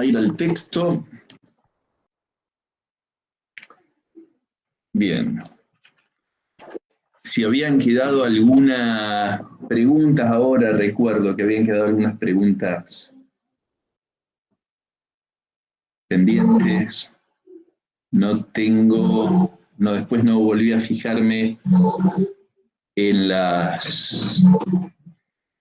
a ir al texto. Bien. Si habían quedado algunas preguntas, ahora recuerdo que habían quedado algunas preguntas pendientes. Después no volví a fijarme en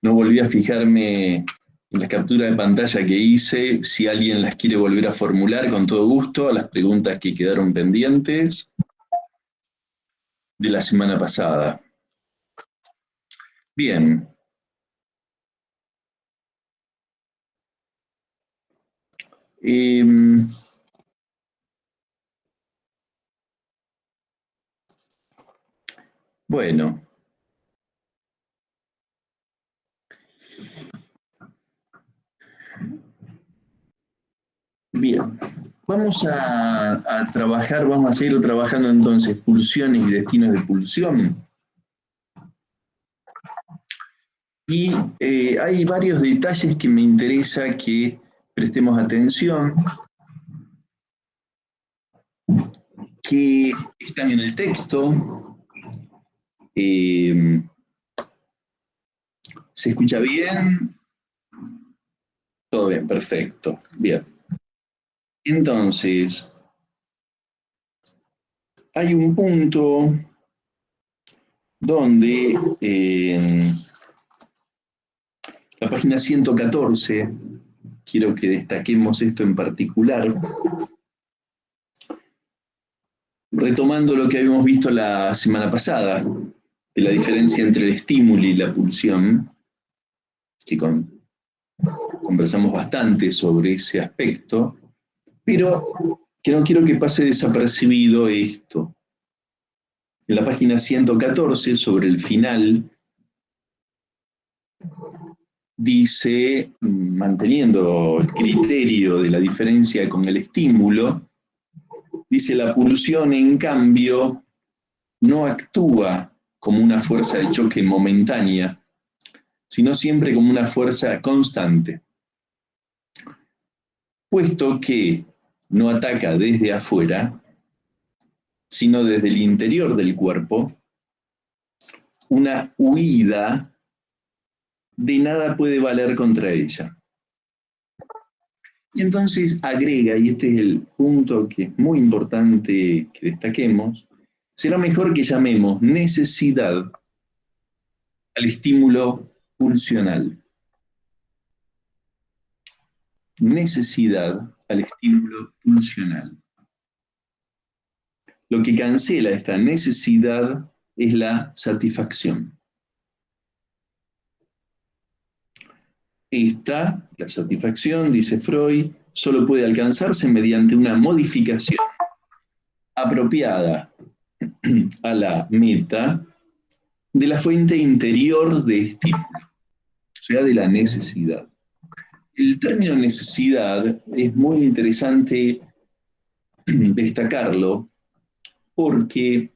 no volví a fijarme en la captura de pantalla que hice. Si alguien las quiere volver a formular, con todo gusto, a las preguntas que quedaron pendientes de la semana pasada. Bien. Bueno. Bien. Vamos a trabajar, vamos a seguir trabajando entonces pulsiones y destinos de pulsión. Y hay varios detalles que me interesa que prestemos atención, que están en el texto. ¿Se escucha bien? Todo bien, perfecto. Bien. Entonces, hay un punto donde en la página 114, quiero que destaquemos esto en particular, retomando lo que habíamos visto la semana pasada, de la diferencia entre el estímulo y la pulsión, que conversamos bastante sobre ese aspecto, pero que no quiero que pase desapercibido esto. En la página 114, sobre el final, dice, manteniendo el criterio de la diferencia con el estímulo, dice: la pulsión, en cambio, no actúa como una fuerza de choque momentánea, sino siempre como una fuerza constante, puesto que no ataca desde afuera, sino desde el interior del cuerpo. Una huida de nada puede valer contra ella. Y entonces agrega, y este es el punto que es muy importante que destaquemos, será mejor que llamemos necesidad al estímulo pulsional. Necesidad al estímulo pulsional. Lo que cancela esta necesidad es la satisfacción. La satisfacción, dice Freud, solo puede alcanzarse mediante una modificación apropiada a la meta de la fuente interior de estímulo, o sea, de la necesidad. El término necesidad es muy interesante destacarlo porque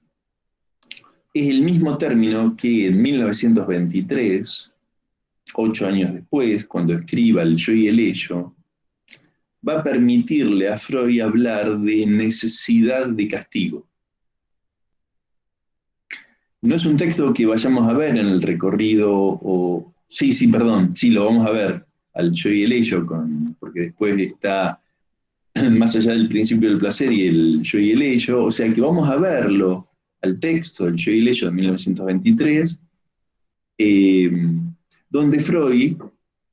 es el mismo término que en 1923, 8 años después, cuando escriba El yo y el ello, va a permitirle a Freud hablar de necesidad de castigo. No es un texto que vayamos a ver en el recorrido, sí, lo vamos a ver, al yo y el ello, porque después está Más allá del principio del placer y el yo y el ello, o sea que vamos a verlo al texto, el yo y el ello de 1923, donde Freud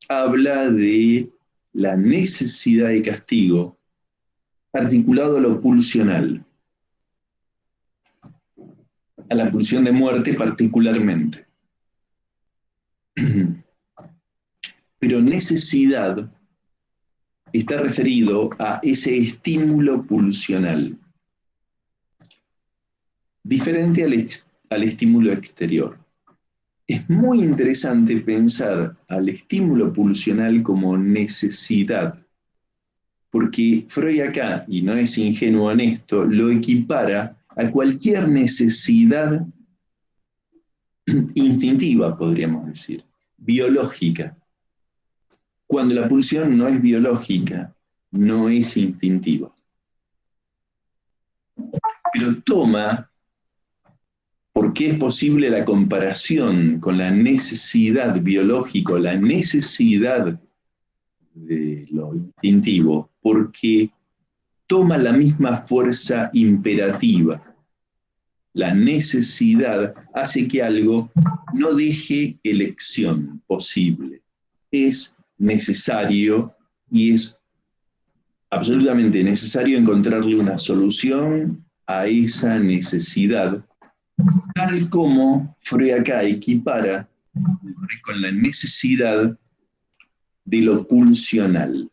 habla de la necesidad de castigo articulado a lo pulsional, a la pulsión de muerte particularmente. Pero necesidad está referido a ese estímulo pulsional, diferente al estímulo exterior. Es muy interesante pensar al estímulo pulsional como necesidad, porque Freud acá, y no es ingenuo en esto, lo equipara a cualquier necesidad instintiva, podríamos decir, biológica, cuando la pulsión no es biológica, no es instintiva. Pero toma, porque es posible la comparación con la necesidad biológica, la necesidad de lo instintivo, porque toma la misma fuerza imperativa. La necesidad hace que algo no deje elección posible. Es necesario y es absolutamente necesario encontrarle una solución a esa necesidad, tal como Freud acá equipara con la necesidad de lo pulsional.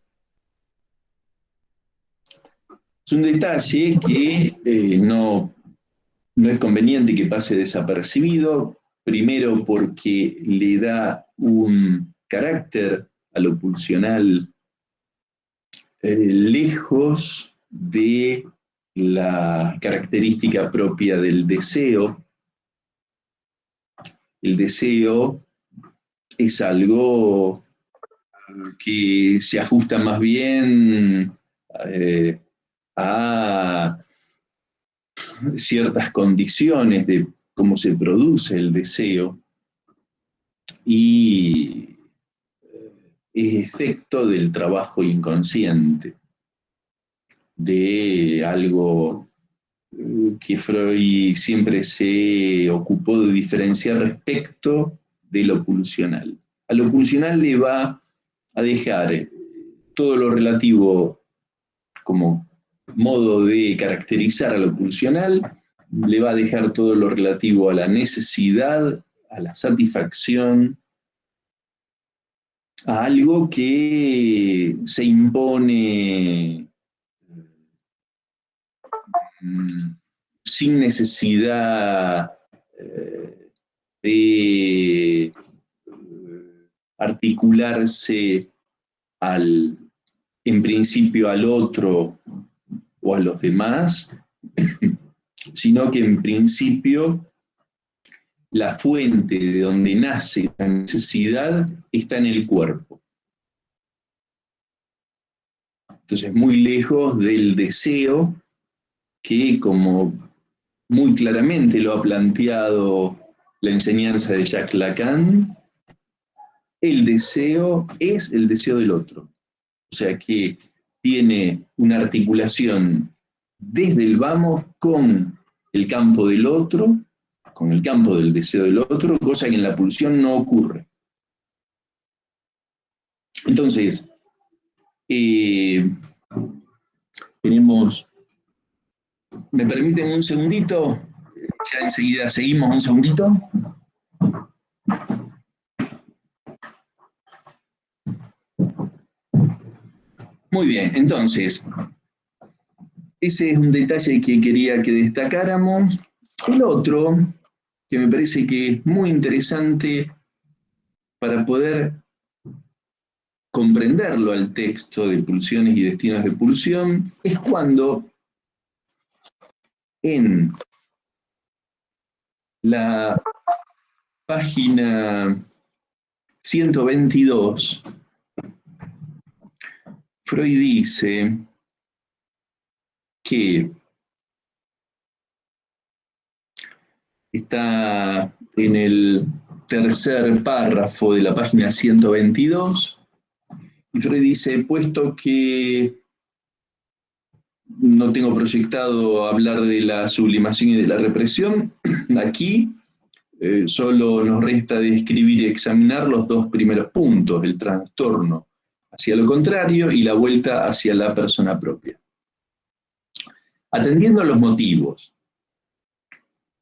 Es un detalle que no es conveniente que pase desapercibido, primero porque le da un carácter a lo pulsional lejos de la característica propia del deseo. El deseo es algo que se ajusta más bien a ciertas condiciones de cómo se produce el deseo y es efecto del trabajo inconsciente, de algo que Freud siempre se ocupó de diferenciar respecto de lo pulsional. A lo pulsional le va a dejar todo lo relativo como modo de caracterizar a lo pulsional, le va a dejar todo lo relativo a la necesidad, a la satisfacción, a algo que se impone sin necesidad de articularse en principio al otro o a los demás, sino que en principio la fuente de donde nace esa necesidad está en el cuerpo. Entonces, muy lejos del deseo que, como muy claramente lo ha planteado la enseñanza de Jacques Lacan, el deseo es el deseo del otro. O sea que tiene una articulación desde el vamos con el campo del otro, con el campo del deseo del otro, cosa que en la pulsión no ocurre. Entonces, tenemos, ¿me permiten un segundito? Ya enseguida seguimos, un segundito. Muy bien, entonces, ese es un detalle que quería que destacáramos. El otro, que me parece que es muy interesante para poder comprenderlo al texto de Pulsiones y Destinos de Pulsión, es cuando en la página 122, Freud dice que está en el tercer párrafo de la página 122, y Freud dice, puesto que no tengo proyectado hablar de la sublimación y de la represión, aquí solo nos resta describir y examinar los dos primeros puntos, el trastorno hacia lo contrario y la vuelta hacia la persona propia. Atendiendo a los motivos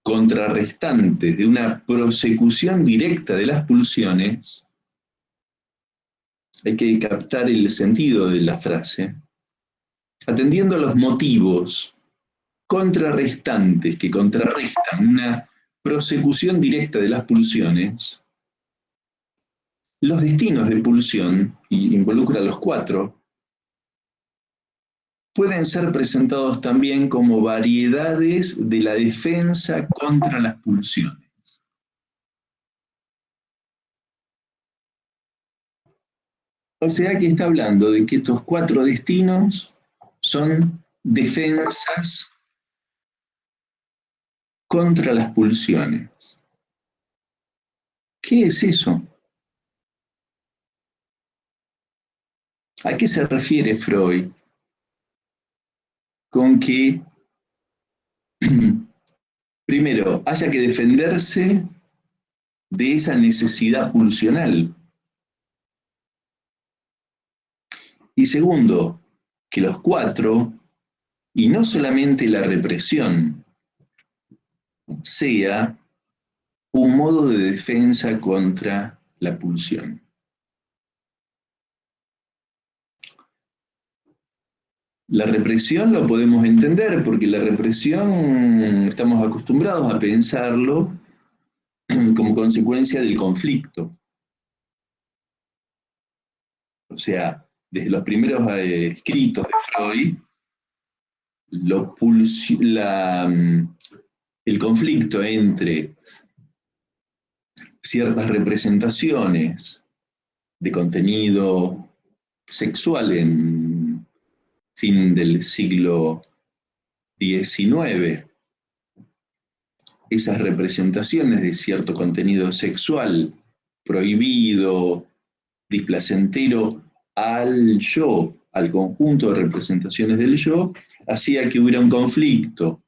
contrarrestantes de una prosecución directa de las pulsiones, hay que captar el sentido de la frase, atendiendo a los motivos contrarrestantes que contrarrestan una prosecución directa de las pulsiones, los destinos de pulsión, y involucra a los cuatro, pueden ser presentados también como variedades de la defensa contra las pulsiones. O sea que está hablando de que estos 4 destinos son defensas contra las pulsiones. ¿Qué es eso? ¿A qué se refiere Freud con que, primero, haya que defenderse de esa necesidad pulsional? Y segundo, que los 4, y no solamente la represión, sea un modo de defensa contra la pulsión. La represión lo podemos entender porque la represión estamos acostumbrados a pensarlo como consecuencia del conflicto. O sea, desde los primeros escritos de Freud, el conflicto entre ciertas representaciones de contenido sexual en fin del siglo XIX, esas representaciones de cierto contenido sexual prohibido, displacentero al yo, al conjunto de representaciones del yo, hacía que hubiera un conflicto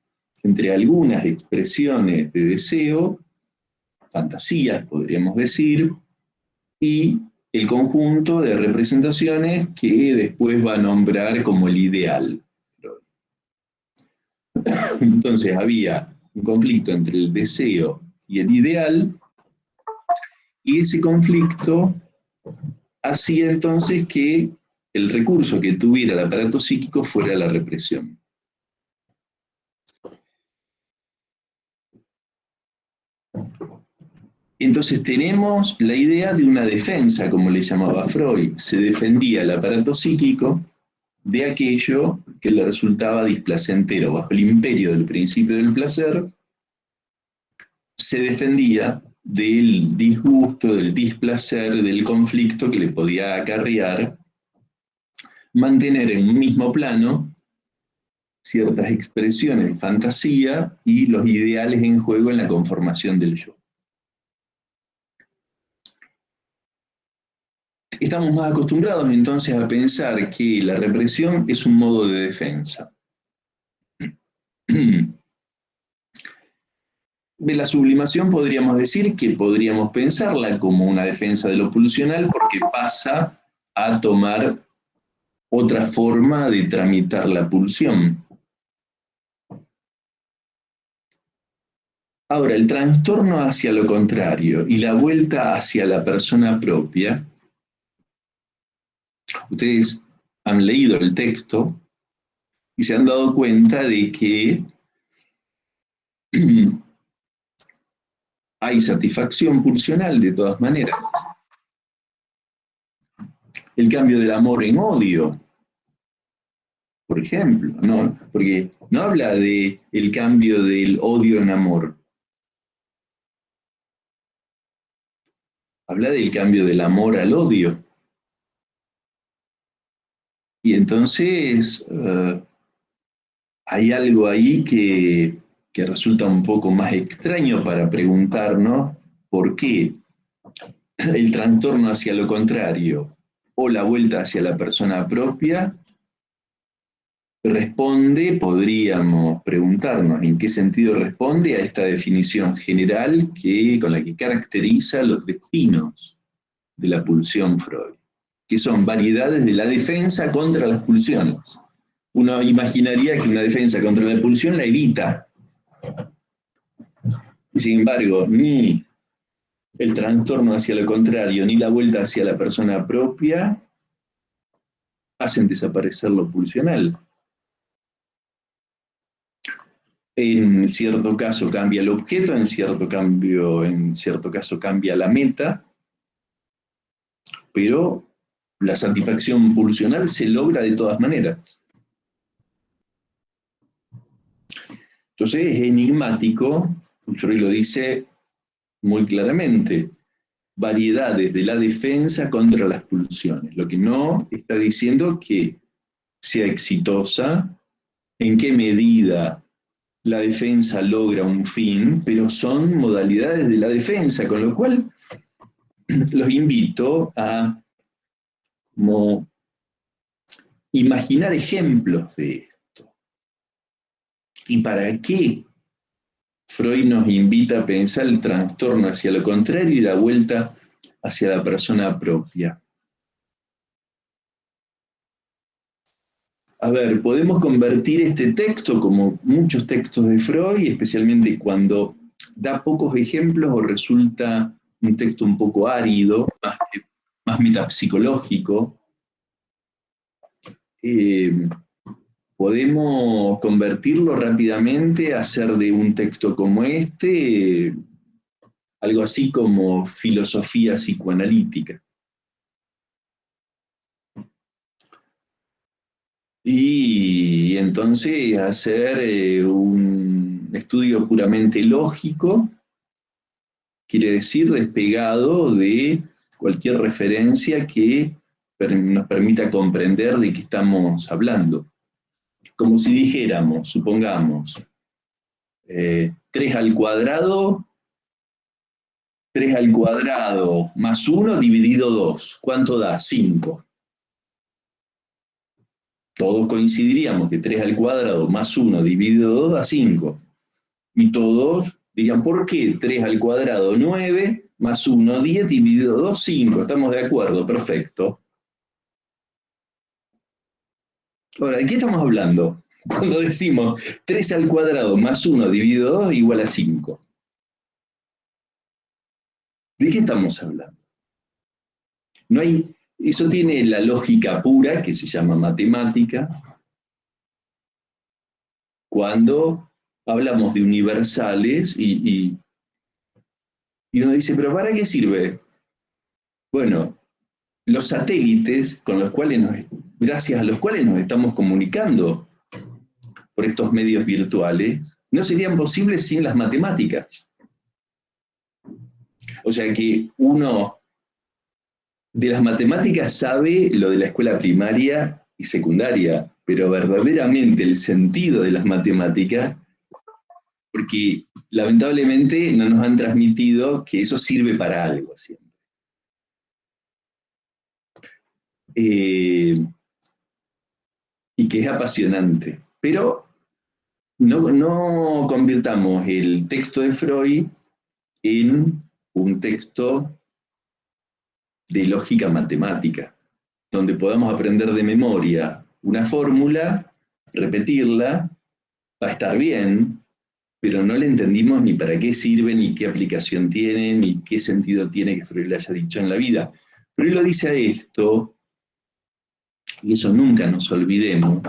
entre algunas expresiones de deseo, fantasías, podríamos decir, y el conjunto de representaciones que después va a nombrar como el ideal. Entonces había un conflicto entre el deseo y el ideal, y ese conflicto hacía entonces que el recurso que tuviera el aparato psíquico fuera la represión. Entonces tenemos la idea de una defensa, como le llamaba Freud. Se defendía el aparato psíquico de aquello que le resultaba displacentero. Bajo el imperio del principio del placer, se defendía del disgusto, del displacer, del conflicto que le podía acarrear mantener en un mismo plano ciertas expresiones de fantasía y los ideales en juego en la conformación del yo. Estamos más acostumbrados entonces a pensar que la represión es un modo de defensa. De la sublimación podríamos decir que podríamos pensarla como una defensa de lo pulsional porque pasa a tomar otra forma de tramitar la pulsión. Ahora, el trastorno hacia lo contrario y la vuelta hacia la persona propia, ustedes han leído el texto y se han dado cuenta de que hay satisfacción pulsional de todas maneras. El cambio del amor en odio, por ejemplo, ¿no? Porque no habla de el cambio del odio en amor. Habla del cambio del amor al odio. Y entonces hay algo ahí que resulta un poco más extraño para preguntarnos por qué el trastorno hacia lo contrario o la vuelta hacia la persona propia responde, podríamos preguntarnos en qué sentido responde a esta definición general con la que caracteriza los destinos de la pulsión Freud, que son variedades de la defensa contra las pulsiones. Uno imaginaría que una defensa contra la pulsión la evita. Y sin embargo, ni el trastorno hacia lo contrario, ni la vuelta hacia la persona propia hacen desaparecer lo pulsional. En cierto caso cambia el objeto, en cierto caso cambia la meta, pero la satisfacción pulsional se logra de todas maneras. Entonces es enigmático, Freud lo dice muy claramente, variedades de la defensa contra las pulsiones. Lo que no está diciendo que sea exitosa, en qué medida la defensa logra un fin, pero son modalidades de la defensa, con lo cual los invito a como imaginar ejemplos de esto. ¿Y para qué Freud nos invita a pensar el trastorno hacia lo contrario y la vuelta hacia la persona propia? A ver, podemos convertir este texto, como muchos textos de Freud, especialmente cuando da pocos ejemplos o resulta un texto un poco árido, más metapsicológico, podemos convertirlo rápidamente, hacer de un texto como este algo así como filosofía psicoanalítica. Y entonces hacer un estudio puramente lógico, quiere decir despegado de cualquier referencia que nos permita comprender de qué estamos hablando. Como si dijéramos, supongamos, 3 al cuadrado más 1 dividido 2. ¿Cuánto da? 5. Todos coincidiríamos que 3 al cuadrado más 1 dividido 2 da 5. Y todos dirían, ¿por qué 3 al cuadrado 9 más 1 10 dividido 2 5? Estamos de acuerdo, perfecto. Ahora, ¿de qué estamos hablando? Cuando decimos 3 al cuadrado más 1 dividido 2 igual a 5. ¿De qué estamos hablando? No hay, eso tiene la lógica pura, que se llama matemática, cuando hablamos de universales y uno dice, ¿pero para qué sirve? Bueno, los satélites con los cuales gracias a los cuales nos estamos comunicando por estos medios virtuales, no serían posibles sin las matemáticas. O sea que uno de las matemáticas sabe lo de la escuela primaria y secundaria, pero verdaderamente el sentido de las matemáticas, porque lamentablemente no nos han transmitido que eso sirve para algo siempre. Y que es apasionante. Pero no convirtamos el texto de Freud en un texto de lógica matemática, donde podamos aprender de memoria una fórmula, repetirla, va a estar bien, pero no le entendimos ni para qué sirve, ni qué aplicación tiene, ni qué sentido tiene que Freud le haya dicho en la vida. Freud lo dice a esto, y eso nunca nos olvidemos,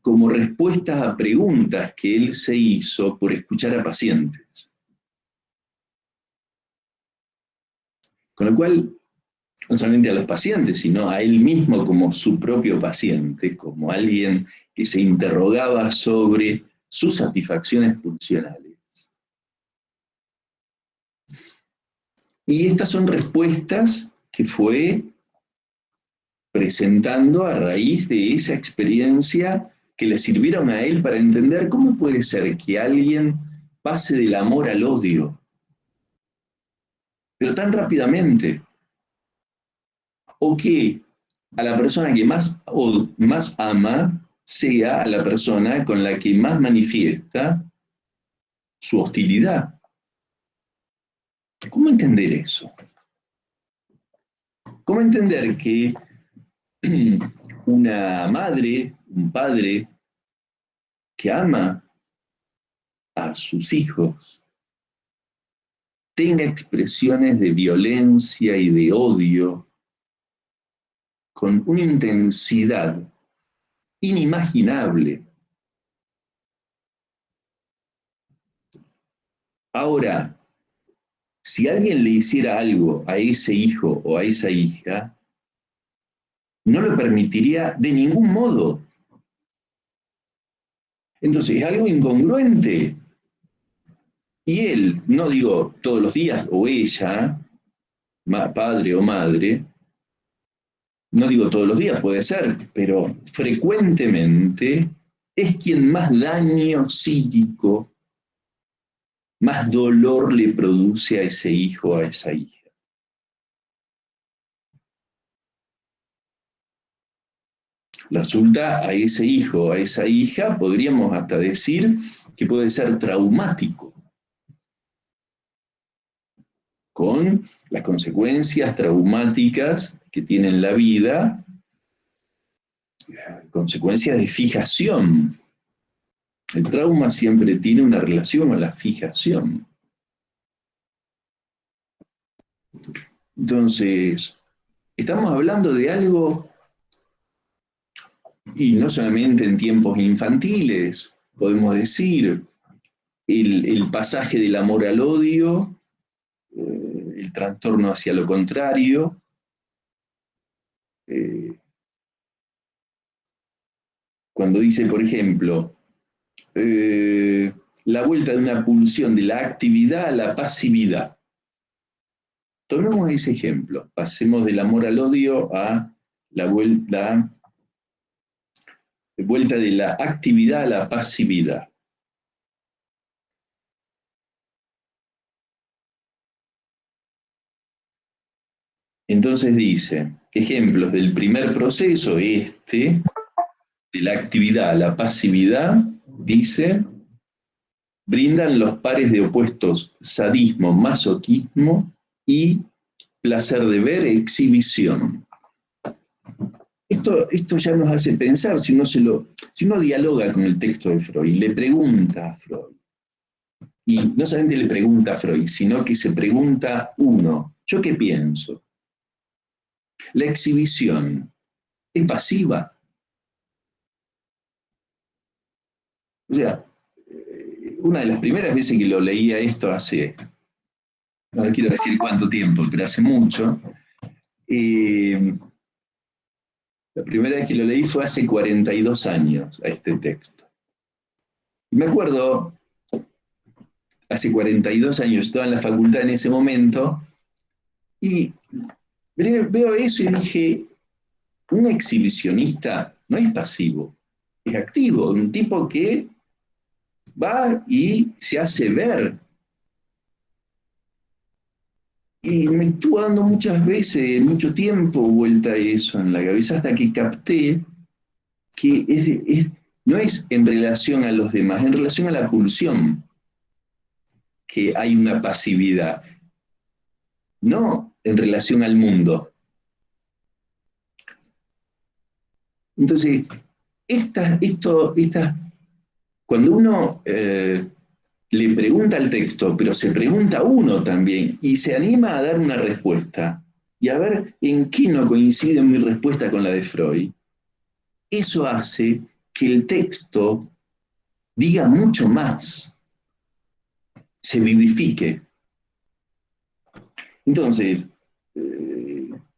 como respuestas a preguntas que él se hizo por escuchar a pacientes. Con lo cual, no solamente a los pacientes, sino a él mismo como su propio paciente, como alguien que se interrogaba sobre sus satisfacciones pulsionales. Y estas son respuestas que fue presentando a raíz de esa experiencia que le sirvieron a él para entender cómo puede ser que alguien pase del amor al odio, pero tan rápidamente, o que a la persona que más ama sea a la persona con la que más manifiesta su hostilidad. ¿Cómo entender eso? ¿Cómo entender que una madre, un padre que ama a sus hijos tenga expresiones de violencia y de odio con una intensidad inimaginable? Ahora, si alguien le hiciera algo a ese hijo o a esa hija, no lo permitiría de ningún modo. Entonces, es algo incongruente. Y él, no digo todos los días, o ella, padre o madre, no digo todos los días, puede ser, pero frecuentemente es quien más daño psíquico, más dolor le produce a ese hijo o a esa hija. Resulta a ese hijo o a esa hija, podríamos hasta decir que puede ser traumático, con las consecuencias traumáticas que tiene en la vida, consecuencias de fijación. El trauma siempre tiene una relación con la fijación. Entonces, estamos hablando de algo, y no solamente en tiempos infantiles, podemos decir, el pasaje del amor al odio, el trastorno hacia lo contrario, cuando dice, por ejemplo, la vuelta de una pulsión de la actividad a la pasividad. Tomemos ese ejemplo, pasemos del amor al odio a la vuelta de la actividad a la pasividad. Entonces dice, ejemplos del primer proceso, de la actividad a la pasividad, dice, brindan los pares de opuestos sadismo, masoquismo y placer de ver, exhibición. Esto ya nos hace pensar, si uno dialoga con el texto de Freud, le pregunta a Freud, y no solamente le pregunta a Freud, sino que se pregunta uno, ¿yo qué pienso? ¿La exhibición es pasiva? O sea, una de las primeras veces que lo leía esto hace, no quiero decir cuánto tiempo, pero hace mucho, la primera vez que lo leí fue hace 42 años a este texto. Y me acuerdo, hace 42 años, estaba en la facultad en ese momento, y veo eso y dije, un exhibicionista no es pasivo, es activo, un tipo que va y se hace ver. Y me estuvo dando muchas veces, mucho tiempo vuelta a eso en la cabeza, hasta que capté que no es en relación a los demás, en relación a la pulsión que hay una pasividad, no en relación al mundo. Entonces, cuando uno le pregunta al texto, pero se pregunta uno también, y se anima a dar una respuesta, y a ver en qué no coincide mi respuesta con la de Freud, eso hace que el texto diga mucho más, se vivifique. Entonces,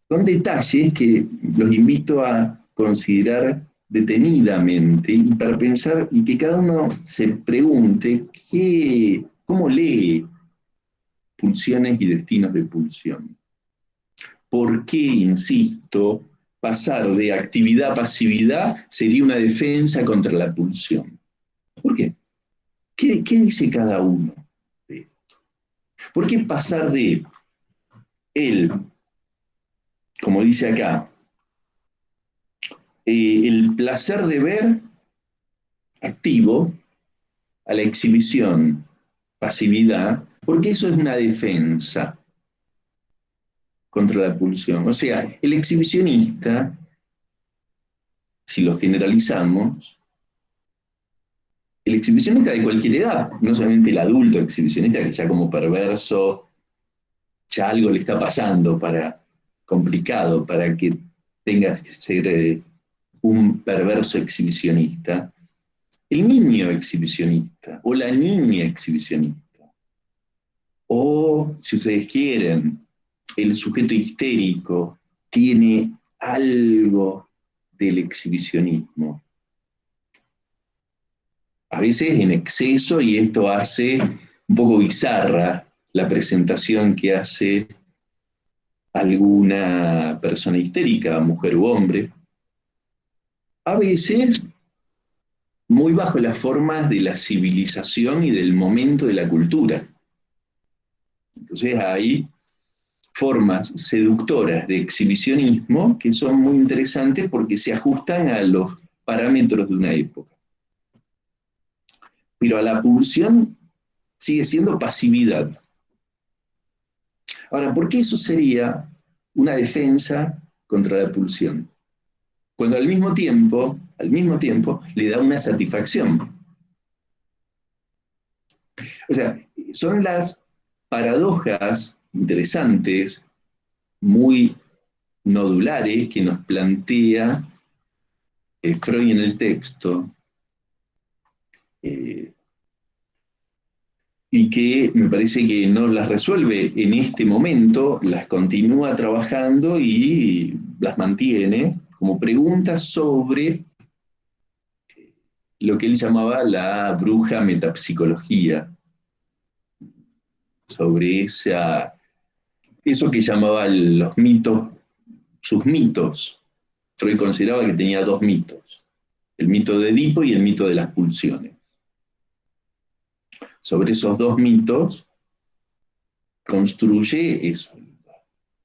son detalles que los invito a considerar detenidamente y para pensar y que cada uno se pregunte cómo lee pulsiones y destinos de pulsión. ¿Por qué, insisto, pasar de actividad a pasividad sería una defensa contra la pulsión? ¿Por qué? ¿Qué dice cada uno de esto? ¿Por qué pasar de él, como dice acá, el placer de ver activo a la exhibición, pasividad, porque eso es una defensa contra la pulsión? O sea, el exhibicionista, si lo generalizamos, el exhibicionista de cualquier edad, no solamente el adulto exhibicionista que ya como perverso, ya algo le está pasando complicado para que tenga que ser un perverso exhibicionista, el niño exhibicionista o la niña exhibicionista, o si ustedes quieren, el sujeto histérico tiene algo del exhibicionismo. A veces en exceso, y esto hace un poco bizarra la presentación que hace alguna persona histérica, mujer u hombre, a veces muy bajo las formas de la civilización y del momento de la cultura. Entonces hay formas seductoras de exhibicionismo que son muy interesantes porque se ajustan a los parámetros de una época. Pero a la pulsión sigue siendo pasividad. Ahora, ¿por qué eso sería una defensa contra la pulsión? Cuando al mismo tiempo, le da una satisfacción. O sea, son las paradojas interesantes, muy nodulares, que nos plantea Freud en el texto, eh, y que me parece que no las resuelve en este momento, las continúa trabajando y las mantiene como preguntas sobre lo que él llamaba la bruja metapsicología, sobre eso que llamaba los mitos, sus mitos. Freud consideraba que tenía dos mitos, el mito de Edipo y el mito de las pulsiones. Sobre esos dos mitos construye eso,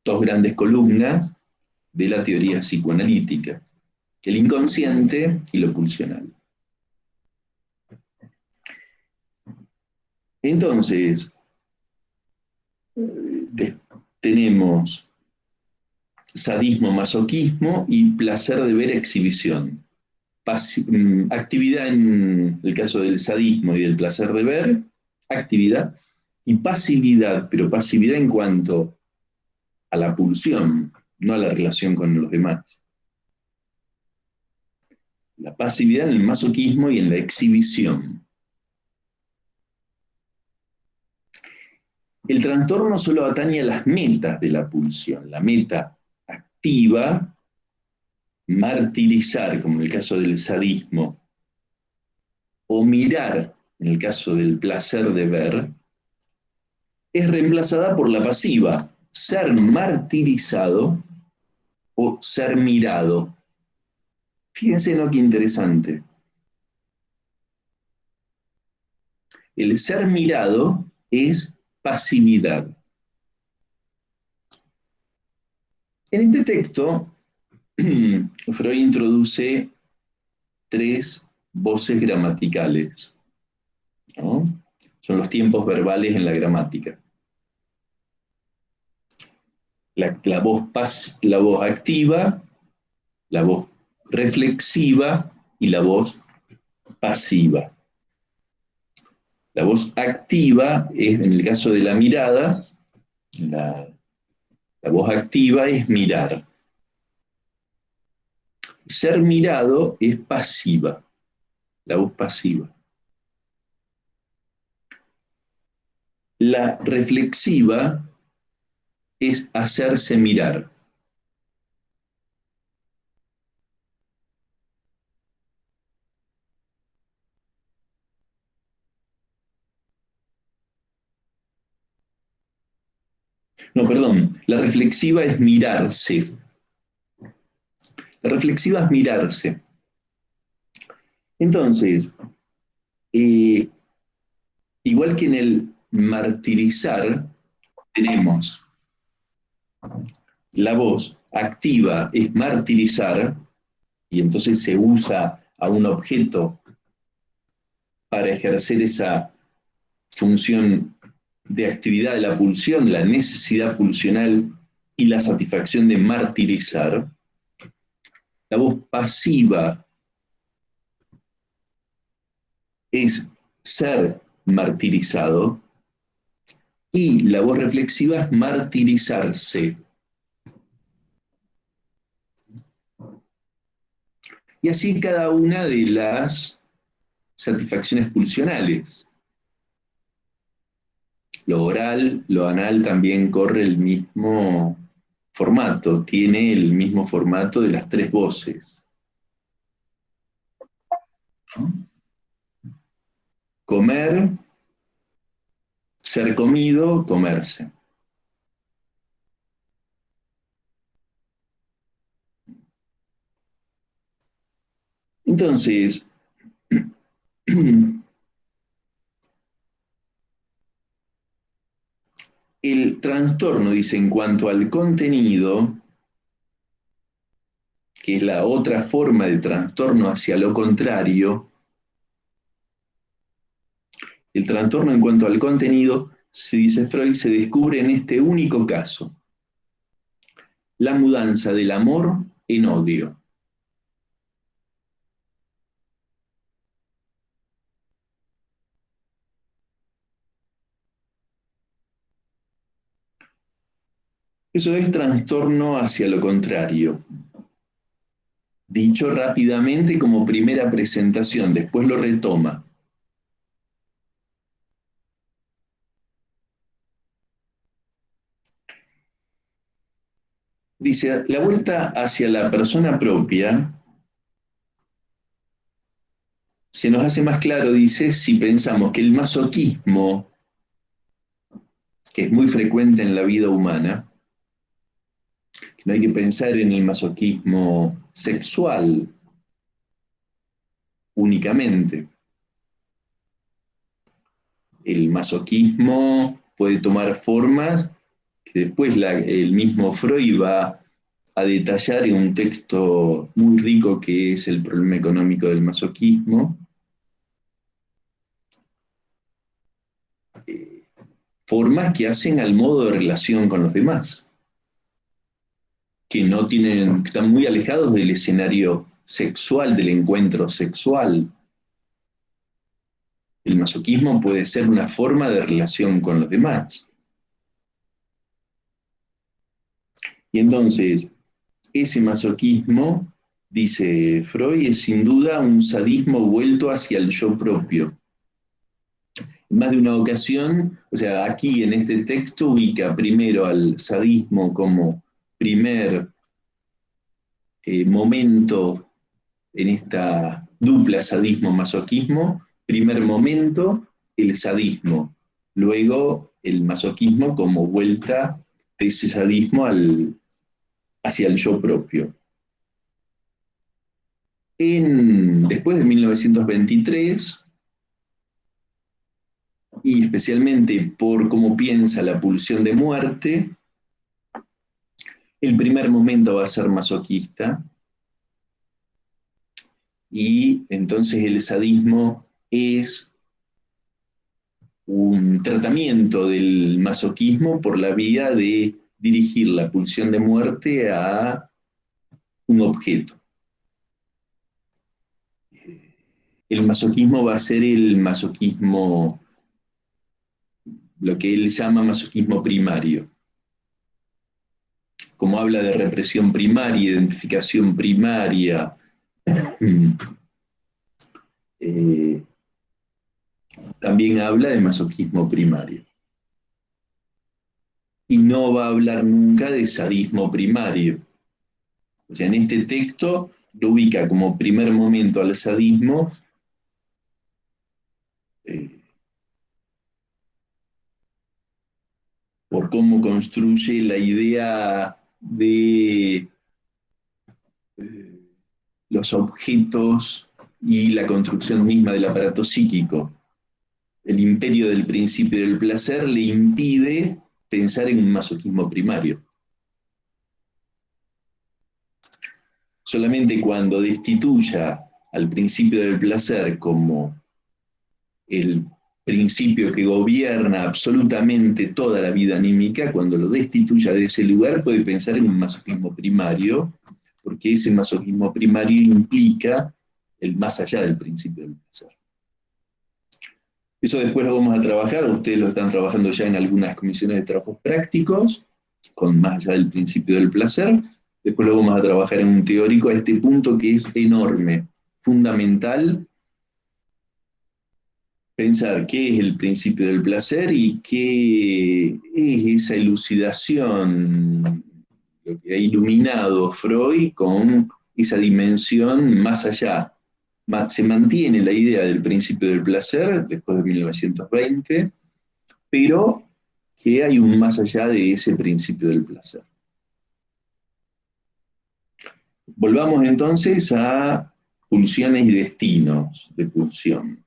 dos grandes columnas de la teoría psicoanalítica, el inconsciente y lo pulsional. Entonces, tenemos sadismo, masoquismo y placer de ver exhibición. Actividad en el caso del sadismo y del placer de ver, actividad, y pasividad, pero pasividad en cuanto a la pulsión, no a la relación con los demás. La pasividad en el masoquismo y en la exhibición. El trastorno solo atañe a las metas de la pulsión. La meta activa, martirizar, como en el caso del sadismo, o mirar, en el caso del placer de ver, es reemplazada por la pasiva, ser martirizado o ser mirado. Fíjense, ¿no? Qué interesante. El ser mirado es pasividad. En este texto, Freud introduce tres voces gramaticales, ¿no? Son los tiempos verbales en la gramática. La voz activa, la voz reflexiva y la voz pasiva. La voz activa es, en el caso de la mirada, la, la voz activa es mirar. Ser mirado es pasiva, la voz pasiva. La reflexiva es hacerse mirar. No, perdón, la reflexiva es mirarse. La reflexiva es mirarse. Entonces, eh, igual que en el martirizar, tenemos la voz activa es martirizar, y entonces se usa a un objeto para ejercer esa función de actividad de la pulsión, la necesidad pulsional y la satisfacción de martirizar. La voz pasiva es ser martirizado y la voz reflexiva es martirizarse. Y así cada una de las satisfacciones pulsionales. Lo oral, lo anal también corre el mismo formato, tiene el mismo formato de las tres voces, ¿no? Comer, ser comido, comerse. Entonces, el trastorno, dice, en cuanto al contenido, que es la otra forma de trastorno hacia lo contrario, el trastorno en cuanto al contenido, se dice Freud, se descubre en este único caso, la mudanza del amor en odio. Eso es trastorno hacia lo contrario. Dicho rápidamente como primera presentación, después lo retoma. Dice, la vuelta hacia la persona propia se nos hace más claro, dice, si pensamos que el masoquismo, que es muy frecuente en la vida humana, que no hay que pensar en el masoquismo sexual únicamente. El masoquismo puede tomar formas que después el mismo Freud va a detallar en un texto muy rico que es El problema económico del masoquismo. Formas que hacen al modo de relación con los demás, que no tienen, que están muy alejados del escenario sexual, del encuentro sexual. El masoquismo puede ser una forma de relación con los demás. Y entonces, ese masoquismo, dice Freud, es sin duda un sadismo vuelto hacia el yo propio. En más de una ocasión, o sea, aquí en este texto ubica primero al sadismo como primer momento en esta dupla sadismo-masoquismo, primer momento el sadismo, luego el masoquismo como vuelta de ese sadismo hacia el yo propio. Después de 1923, y especialmente por cómo piensa la pulsión de muerte, el primer momento va a ser masoquista, y entonces el sadismo es un tratamiento del masoquismo por la vía de dirigir la pulsión de muerte a un objeto. El masoquismo va a ser el masoquismo, lo que él llama masoquismo primario. Como habla de represión primaria, identificación primaria, eh, también habla de masoquismo primario. Y no va a hablar nunca de sadismo primario. O sea, en este texto lo ubica como primer momento al sadismo, eh, por cómo construye la idea de los objetos y la construcción misma del aparato psíquico. El imperio del principio del placer le impide pensar en un masoquismo primario. Solamente cuando destituya al principio del placer como el principio que gobierna absolutamente toda la vida anímica, cuando lo destituya de ese lugar, puede pensar en un masoquismo primario, porque ese masoquismo primario implica el más allá del principio del placer. Eso después lo vamos a trabajar, ustedes lo están trabajando ya en algunas comisiones de trabajos prácticos, con más allá del principio del placer. Después lo vamos a trabajar en un teórico a este punto que es enorme, fundamental, pensar qué es el principio del placer y qué es esa elucidación, lo que ha iluminado Freud con esa dimensión más allá. Se mantiene la idea del principio del placer después de 1920, pero que hay un más allá de ese principio del placer. Volvamos entonces a pulsiones y destinos de pulsión.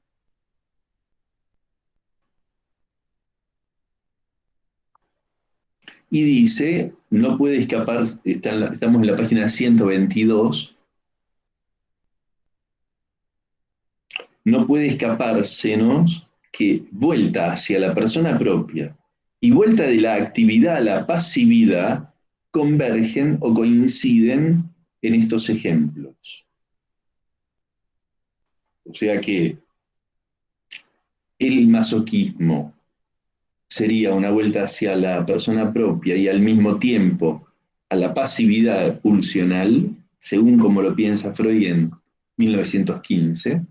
Y dice, no puede escapar, estamos en la página 122, no puede escapársenos que vuelta hacia la persona propia y vuelta de la actividad a la pasividad convergen o coinciden en estos ejemplos. O sea que el masoquismo sería una vuelta hacia la persona propia y al mismo tiempo a la pasividad pulsional, según como lo piensa Freud en 1915.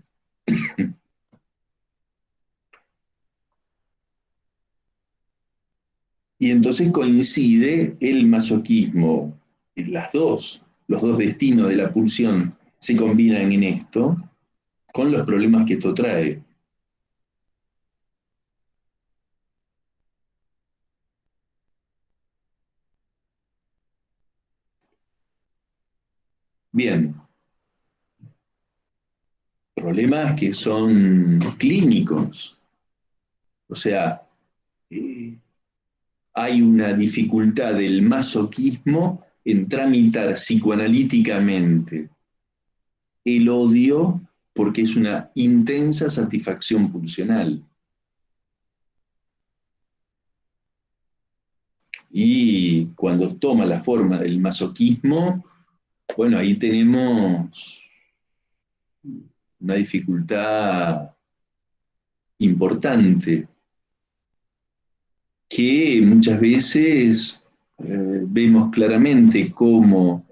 Y entonces coincide el masoquismo, los dos destinos de la pulsión se combinan en esto, con los problemas que esto trae. Bien, problemas que son clínicos, o sea, eh, hay una dificultad del masoquismo en tramitar psicoanalíticamente el odio porque es una intensa satisfacción pulsional. Y cuando toma la forma del masoquismo, bueno, ahí tenemos una dificultad importante que muchas veces vemos claramente como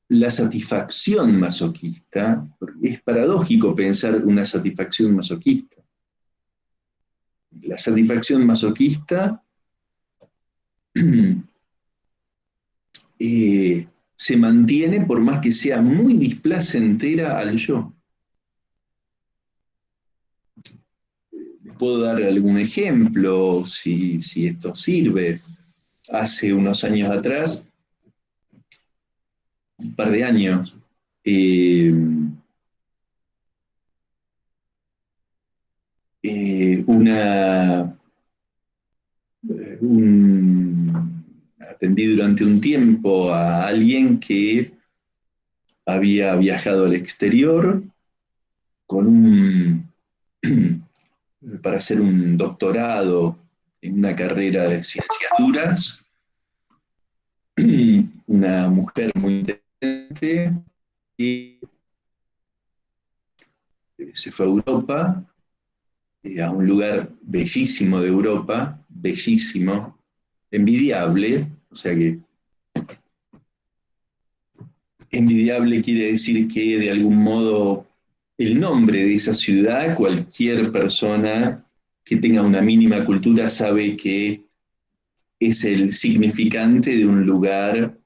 la satisfacción masoquista, porque es paradójico pensar una satisfacción masoquista. La satisfacción masoquista se mantiene por más que sea muy displacentera al yo. Puedo dar algún ejemplo si esto sirve. Hace unos años atrás, un par de años, eh, una, atendí durante un tiempo a alguien que había viajado al exterior con para hacer un doctorado en una carrera de ciencias duras, una mujer muy inteligente, y se fue a Europa, a un lugar bellísimo de Europa, bellísimo, envidiable, o sea que envidiable quiere decir que de algún modo el nombre de esa ciudad, cualquier persona que tenga una mínima cultura sabe que es el significante de un lugar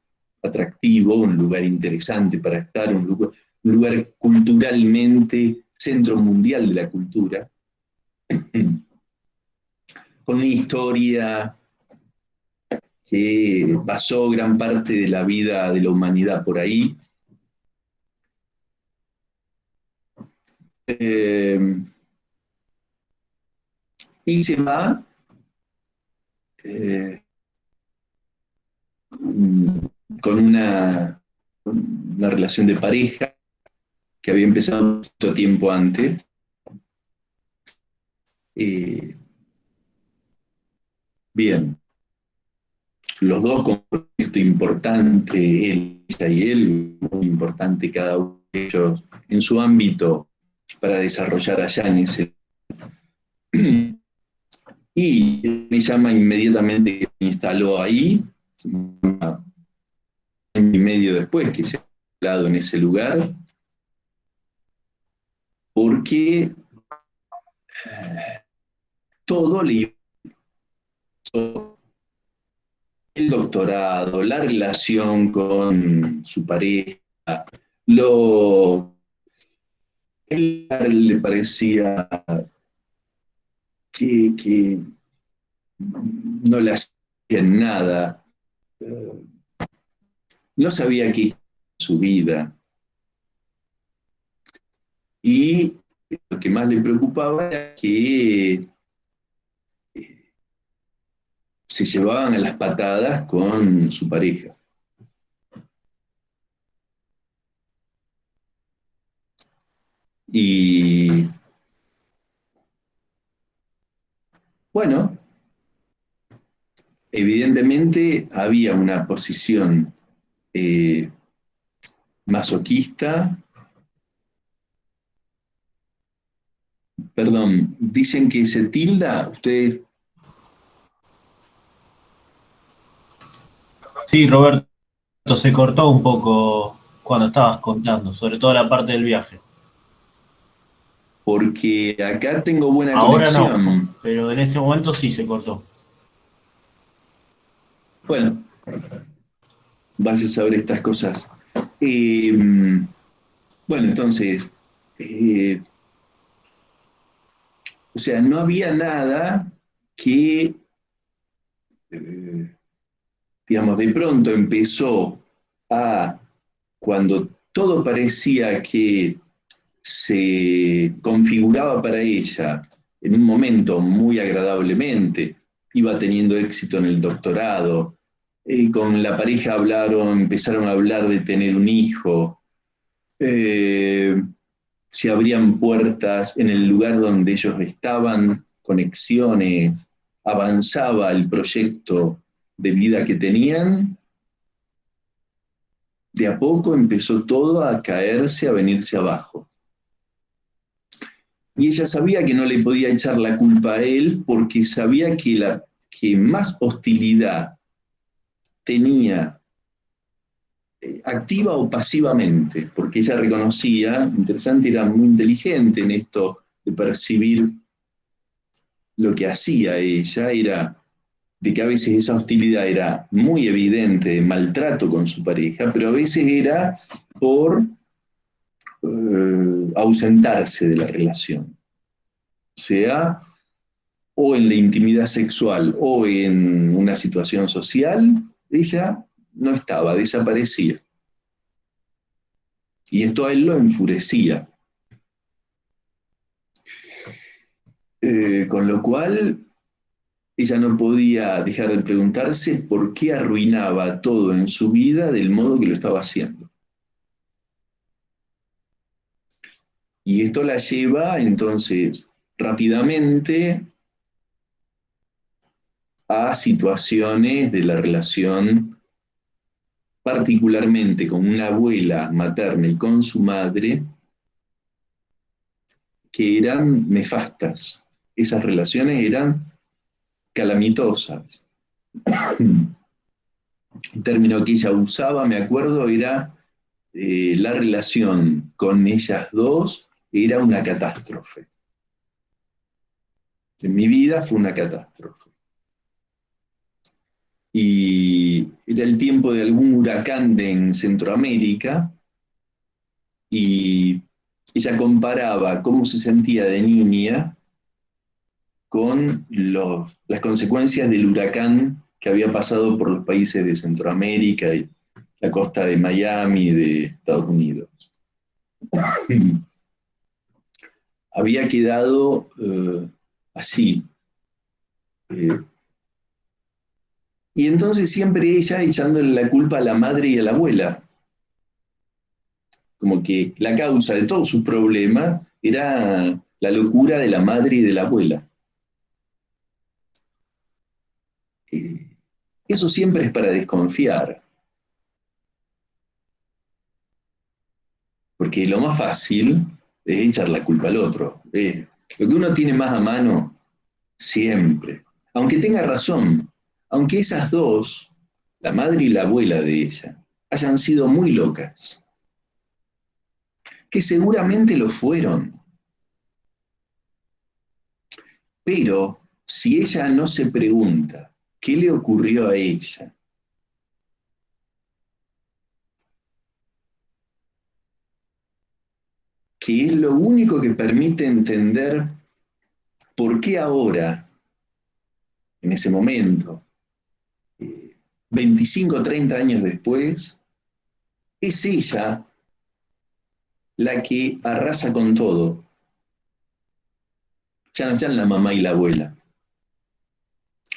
atractivo, un lugar interesante para estar, un lugar culturalmente centro mundial de la cultura, con una historia que pasó gran parte de la vida de la humanidad por ahí. Eh, y se va eh, con una relación de pareja que había empezado mucho tiempo antes. Eh, bien, los dos con un proyecto importante, ella y él, muy importante cada uno de ellos en su ámbito para desarrollar allá en ese. Y me llama inmediatamente que se instaló ahí, un año y medio después que se ha instalado en ese lugar, porque todo le hizo el doctorado, la relación con su pareja, lo él le parecía que no le hacían nada, no sabía qué su vida. y lo que más le preocupaba era que se llevaban a las patadas con su pareja. Y bueno, evidentemente había una posición eh, masoquista. Perdón, dicen que se tilda, ustedes, Sí, Roberto, se cortó un poco cuando estabas contando, sobre todo la parte del viaje. porque acá tengo buena Ahora no, conexión. pero en ese momento sí se cortó. Bueno, vaya a saber estas cosas. Eh, bueno, entonces, eh, o sea, no había nada que, eh, digamos, de pronto empezó a, cuando todo parecía que se configuraba para ella en un momento muy agradablemente, iba teniendo éxito en el doctorado, con la pareja empezaron a hablar de tener un hijo, eh, se abrían puertas en el lugar donde ellos estaban, conexiones, avanzaba el proyecto de vida que tenían, de a poco empezó todo a caerse, a venirse abajo. Y ella sabía que no le podía echar la culpa a él porque sabía que la que más hostilidad tenía, activa o pasivamente, porque ella reconocía, interesante, era muy inteligente en esto de percibir lo que hacía ella, era de que a veces esa hostilidad era muy evidente, de maltrato con su pareja, pero a veces era por ausentarse de la relación. O sea, o en la intimidad sexual o en una situación social, ella no estaba, desaparecía. Y esto a él lo enfurecía. Con lo cual, ella no podía dejar de preguntarse por qué arruinaba todo en su vida del modo que lo estaba haciendo. Y esto la lleva entonces rápidamente a situaciones de la relación, particularmente con una abuela materna y con su madre, que eran nefastas. Esas relaciones eran calamitosas. El término que ella usaba, me acuerdo, era la relación con ellas dos era una catástrofe. En mi vida fue una catástrofe. Y era el tiempo de algún huracán en Centroamérica y ella comparaba cómo se sentía de niña con las consecuencias del huracán que había pasado por los países de Centroamérica y la costa de Miami de Estados Unidos. Había quedado así. Eh, y entonces siempre ella echándole la culpa a la madre y a la abuela, como que la causa de todos sus problemas era la locura de la madre y de la abuela. Eh, Eso siempre es para desconfiar, porque lo más fácil es echar la culpa al otro. Lo que uno tiene más a mano, siempre. Aunque tenga razón, aunque esas dos, la madre y la abuela de ella, hayan sido muy locas, que seguramente lo fueron, pero si ella no se pregunta qué le ocurrió a ella, que es lo único que permite entender por qué ahora, en ese momento, 25 o 30 años después, es ella la que arrasa con todo. Ya no están la mamá y la abuela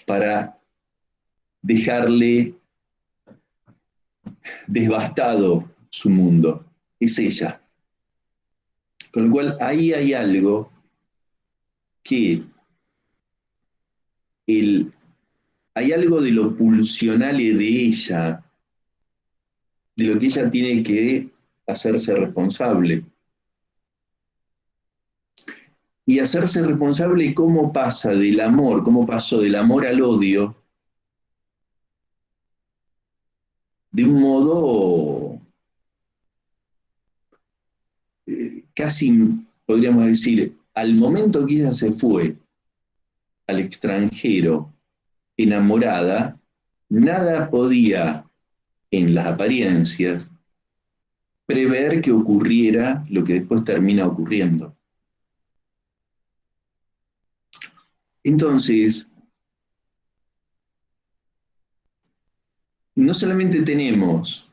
para dejarle devastado su mundo. Es ella. Con lo cual ahí hay algo que hay algo de lo pulsional de ella, de lo que ella tiene que hacerse responsable. Y hacerse responsable cómo pasa del amor, cómo pasó del amor al odio, de un modo casi, podríamos decir, al momento que ella se fue al extranjero enamorada, nada podía, en las apariencias, prever que ocurriera lo que después termina ocurriendo. Entonces, no solamente tenemos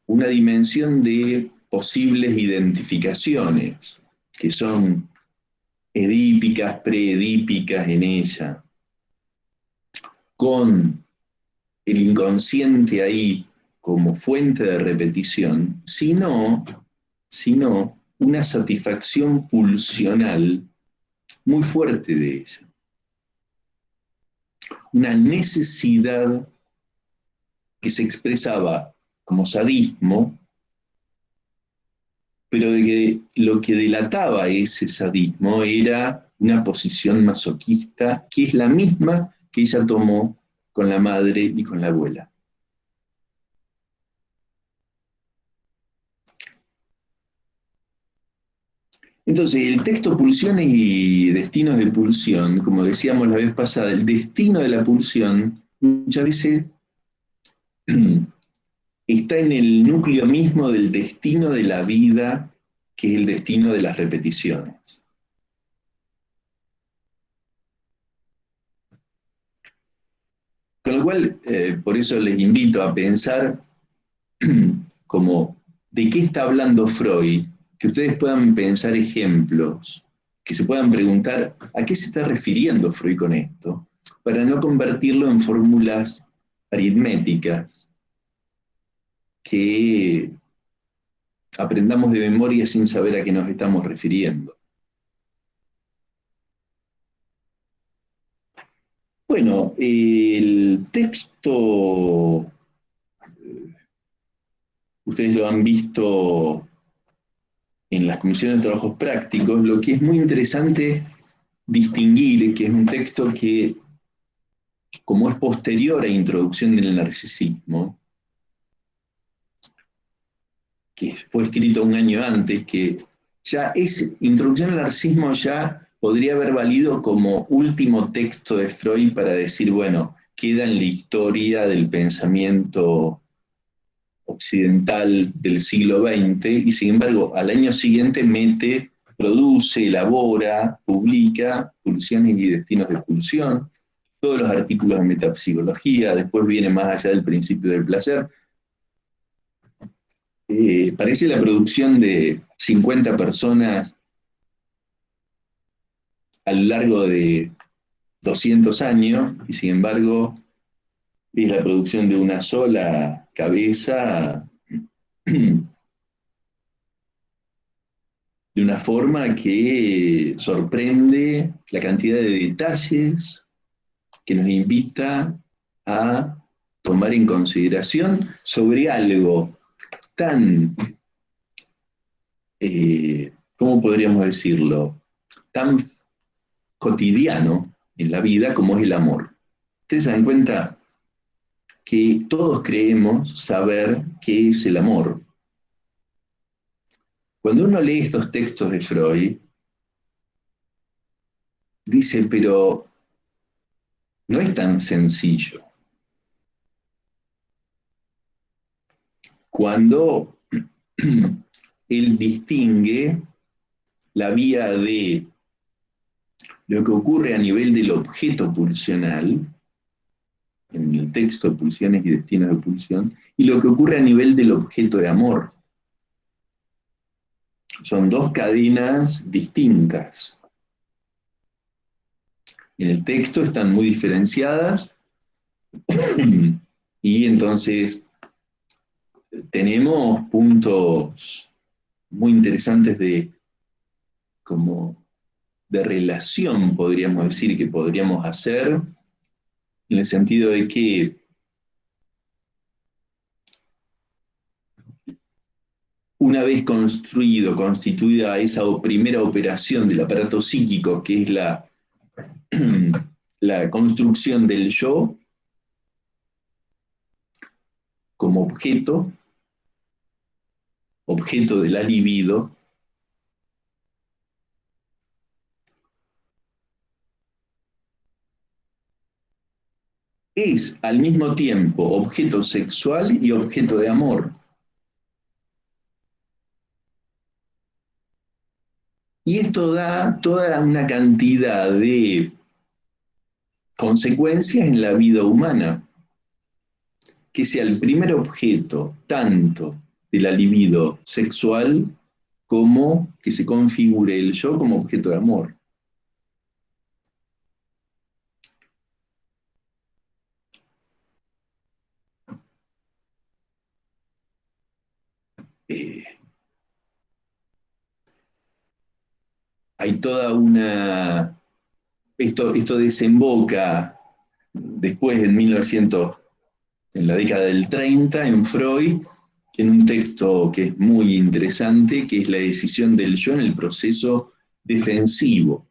una dimensión de posibles identificaciones, que son edípicas, preedípicas en ella, con el inconsciente ahí como fuente de repetición, sino una satisfacción pulsional muy fuerte de ella, una necesidad que se expresaba como sadismo, pero de que lo que delataba ese sadismo era una posición masoquista, que es la misma que ella tomó con la madre y con la abuela. Entonces, el texto Pulsiones y Destinos de Pulsión, como decíamos la vez pasada, el destino de la pulsión muchas veces está en el núcleo mismo del destino de la vida, que es el destino de las repeticiones. Con lo cual, por eso les invito a pensar como de qué está hablando Freud, que ustedes puedan pensar ejemplos, que se puedan preguntar a qué se está refiriendo Freud con esto, para no convertirlo en fórmulas aritméticas que aprendamos de memoria sin saber a qué nos estamos refiriendo. Bueno, el texto, ustedes lo han visto en las comisiones de trabajos prácticos, lo que es muy interesante distinguir que es un texto que, como es posterior a Introducción del Narcisismo, que fue escrito un año antes, que ya es, Introducción al Narcisismo ya podría haber valido como último texto de Freud para decir, bueno, queda en la historia del pensamiento occidental del siglo XX, y sin embargo, al año siguiente produce, elabora, publica Pulsiones y Destinos de Pulsión, todos los artículos de metapsicología, después viene Más allá del principio del placer. Parece la producción de 50 personas a lo largo de 200 años, y sin embargo es la producción de una sola cabeza de una forma que sorprende la cantidad de detalles que nos invita a tomar en consideración sobre algo tan, ¿cómo podríamos decirlo?, tan cotidiano en la vida como es el amor. Ustedes se dan cuenta que todos creemos saber qué es el amor. Cuando uno lee estos textos de Freud, dice, pero no es tan sencillo. Cuando él distingue la vía de lo que ocurre a nivel del objeto pulsional, en el texto Pulsiones y Destinos de Pulsión, y lo que ocurre a nivel del objeto de amor. Son dos cadenas distintas. En el texto están muy diferenciadas y entonces tenemos puntos muy interesantes como de relación, podríamos decir, que podríamos hacer, en el sentido de que una vez construido, constituida esa primera operación del aparato psíquico, que es la construcción del yo como objeto de la libido, es al mismo tiempo objeto sexual y objeto de amor. Y esto da toda una cantidad de consecuencias en la vida humana, que sea el primer objeto tanto de la libido sexual como que se configure el yo como objeto de amor. Eh, Hay toda una... Esto desemboca después en 1900, en la década del 30, en Freud, en un texto que es muy interesante, que es la decisión del yo en el proceso defensivo.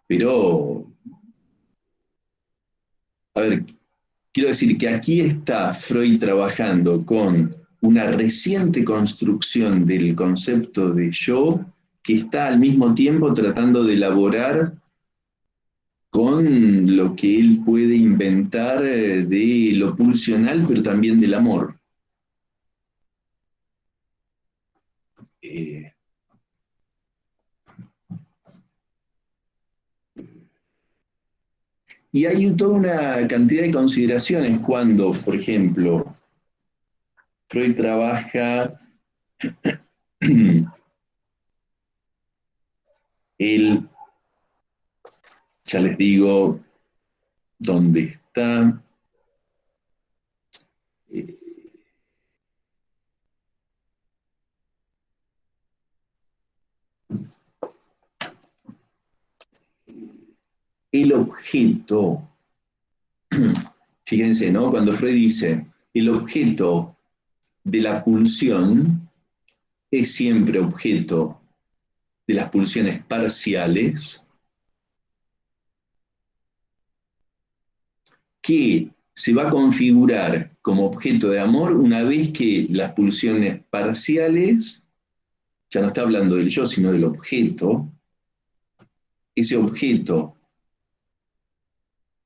Pero, a ver, quiero decir que aquí está Freud trabajando con una reciente construcción del concepto de yo que está al mismo tiempo tratando de elaborar con lo que él puede inventar de lo pulsional, pero también del amor. Eh, y hay toda una cantidad de consideraciones cuando, por ejemplo, Freud trabaja él, ya les digo dónde está, eh, el objeto, fíjense, ¿no? Cuando Freud dice, el objeto de la pulsión es siempre objeto de las pulsiones parciales, que se va a configurar como objeto de amor una vez que las pulsiones parciales, ya no está hablando del yo, sino del objeto, ese objeto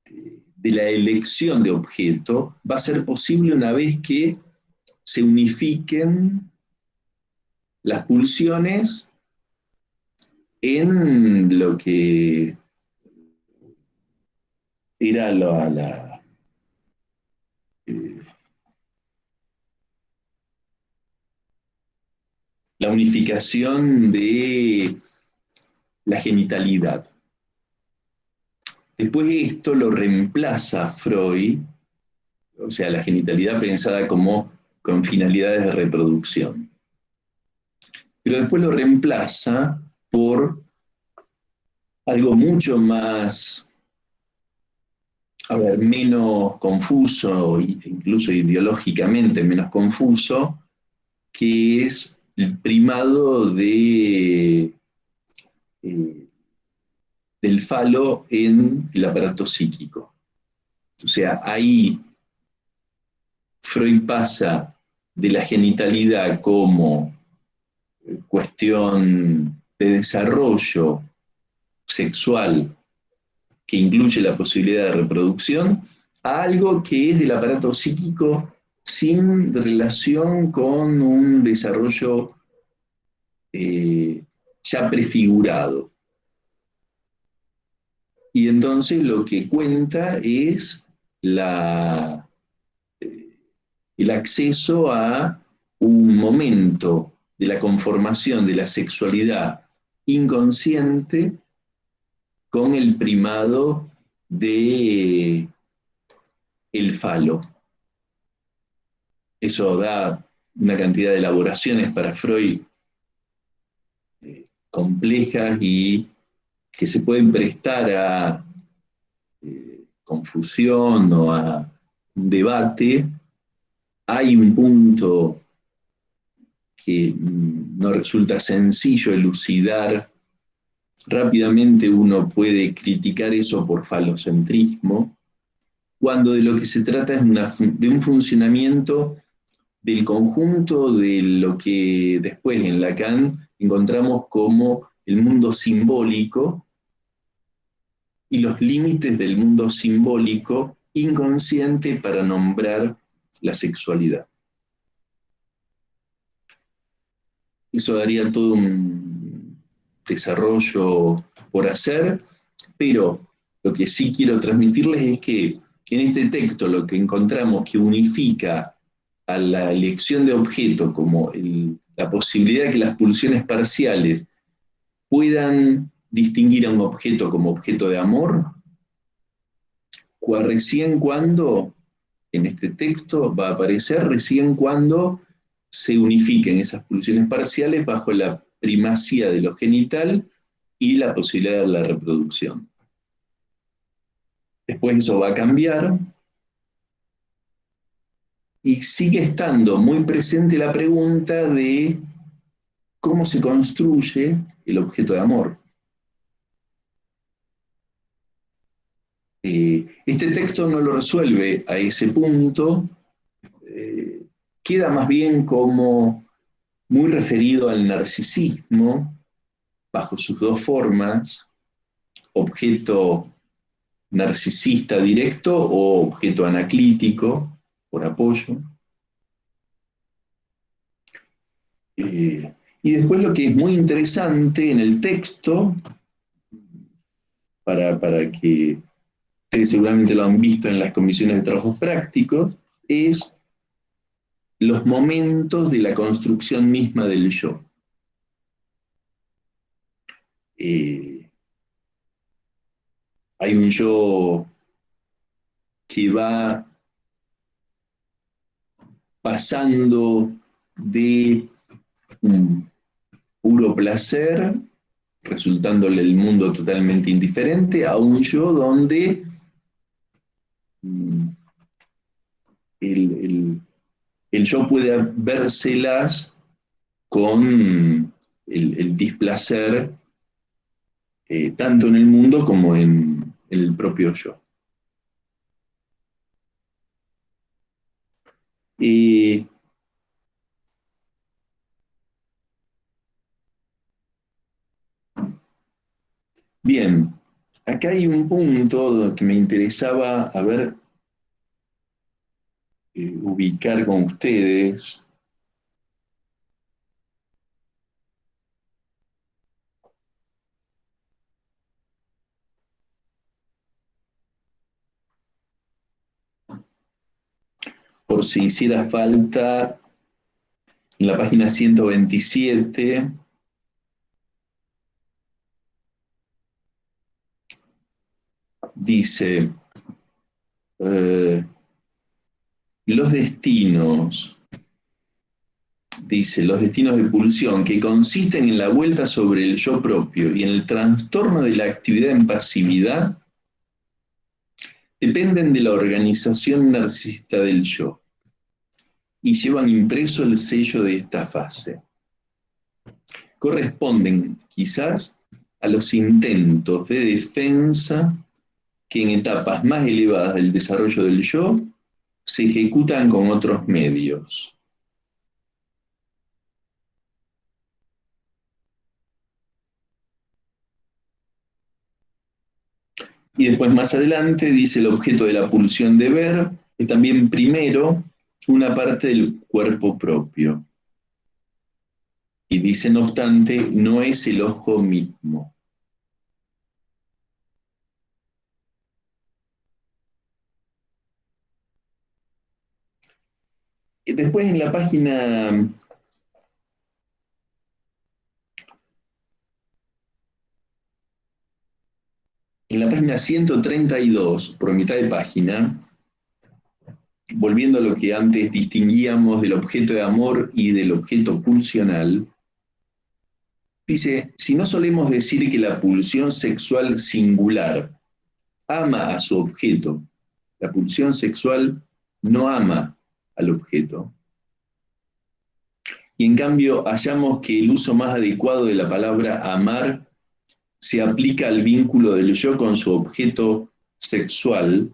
de la elección de objeto va a ser posible una vez que se unifiquen las pulsiones en lo que era eh, la unificación de la genitalidad. Después esto lo reemplaza Freud, o sea, la genitalidad pensada como con finalidades de reproducción. Pero después lo reemplaza por algo mucho más, a ver, menos confuso, incluso ideológicamente menos confuso, que es el primado del falo en el aparato psíquico. O sea, ahí Freud pasa de la genitalidad como cuestión de desarrollo sexual que incluye la posibilidad de reproducción a algo que es del aparato psíquico sin relación con un desarrollo ya prefigurado. Y entonces lo que cuenta es el acceso a un momento de la conformación de la sexualidad inconsciente con el primado de el falo. Eso da una cantidad de elaboraciones para Freud complejas y que se pueden prestar a confusión o a un debate. Hay un punto que no resulta sencillo elucidar. Rápidamente uno puede criticar eso por falocentrismo, cuando de lo que se trata es de un funcionamiento del conjunto de lo que después en Lacan encontramos como el mundo simbólico y los límites del mundo simbólico inconsciente para nombrar la sexualidad. Eso daría todo un desarrollo por hacer, pero lo que sí quiero transmitirles es que en este texto lo que encontramos que unifica a la elección de objeto como la posibilidad de que las pulsiones parciales puedan distinguir a un objeto como objeto de amor, recién cuando, en este texto va a aparecer recién cuando se unifiquen esas pulsiones parciales bajo la primacía de lo genital y la posibilidad de la reproducción. Después eso va a cambiar y sigue estando muy presente la pregunta de cómo se construye el objeto de amor. Este texto no lo resuelve a ese punto, queda más bien como muy referido al narcisismo, bajo sus dos formas, objeto narcisista directo o objeto anaclítico, por apoyo. Y después lo que es muy interesante en el texto, para que ustedes seguramente lo han visto en las comisiones de trabajos prácticos, es los momentos de la construcción misma del yo. Hay un yo que va pasando de un puro placer, resultándole el mundo totalmente indiferente, a un yo donde el, el, el yo puede vérselas con el displacer, tanto en el mundo como en el propio yo. Eh, Bien, acá hay un punto que me interesaba, a ver, ubicar con ustedes. Por si hiciera falta, en la página 127 dice, eh, los destinos, dice, los destinos de pulsión que consisten en la vuelta sobre el yo propio y en el trastorno de la actividad en pasividad, dependen de la organización narcisista del yo y llevan impreso el sello de esta fase. Corresponden quizás a los intentos de defensa que en etapas más elevadas del desarrollo del yo se ejecutan con otros medios. Y después más adelante dice el objeto de la pulsión de ver, que también primero una parte del cuerpo propio. Y dice, no obstante, no es el ojo mismo. Después en la página 132, por mitad de página, volviendo a lo que antes distinguíamos del objeto de amor y del objeto pulsional, dice, si no solemos decir que la pulsión sexual singular ama a su objeto, la pulsión sexual no ama al objeto. Y en cambio hallamos que el uso más adecuado de la palabra amar se aplica al vínculo del yo con su objeto sexual.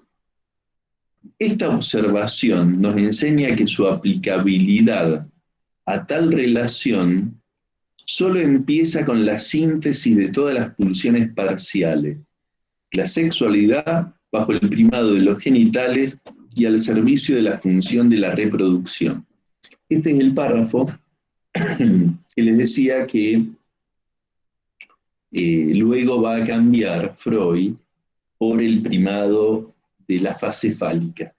Esta observación nos enseña que su aplicabilidad a tal relación solo empieza con la síntesis de todas las pulsiones parciales, la sexualidad bajo el primado de los genitales y al servicio de la función de la reproducción. Este es el párrafo que les decía que luego va a cambiar Freud por el primado de la fase fálica.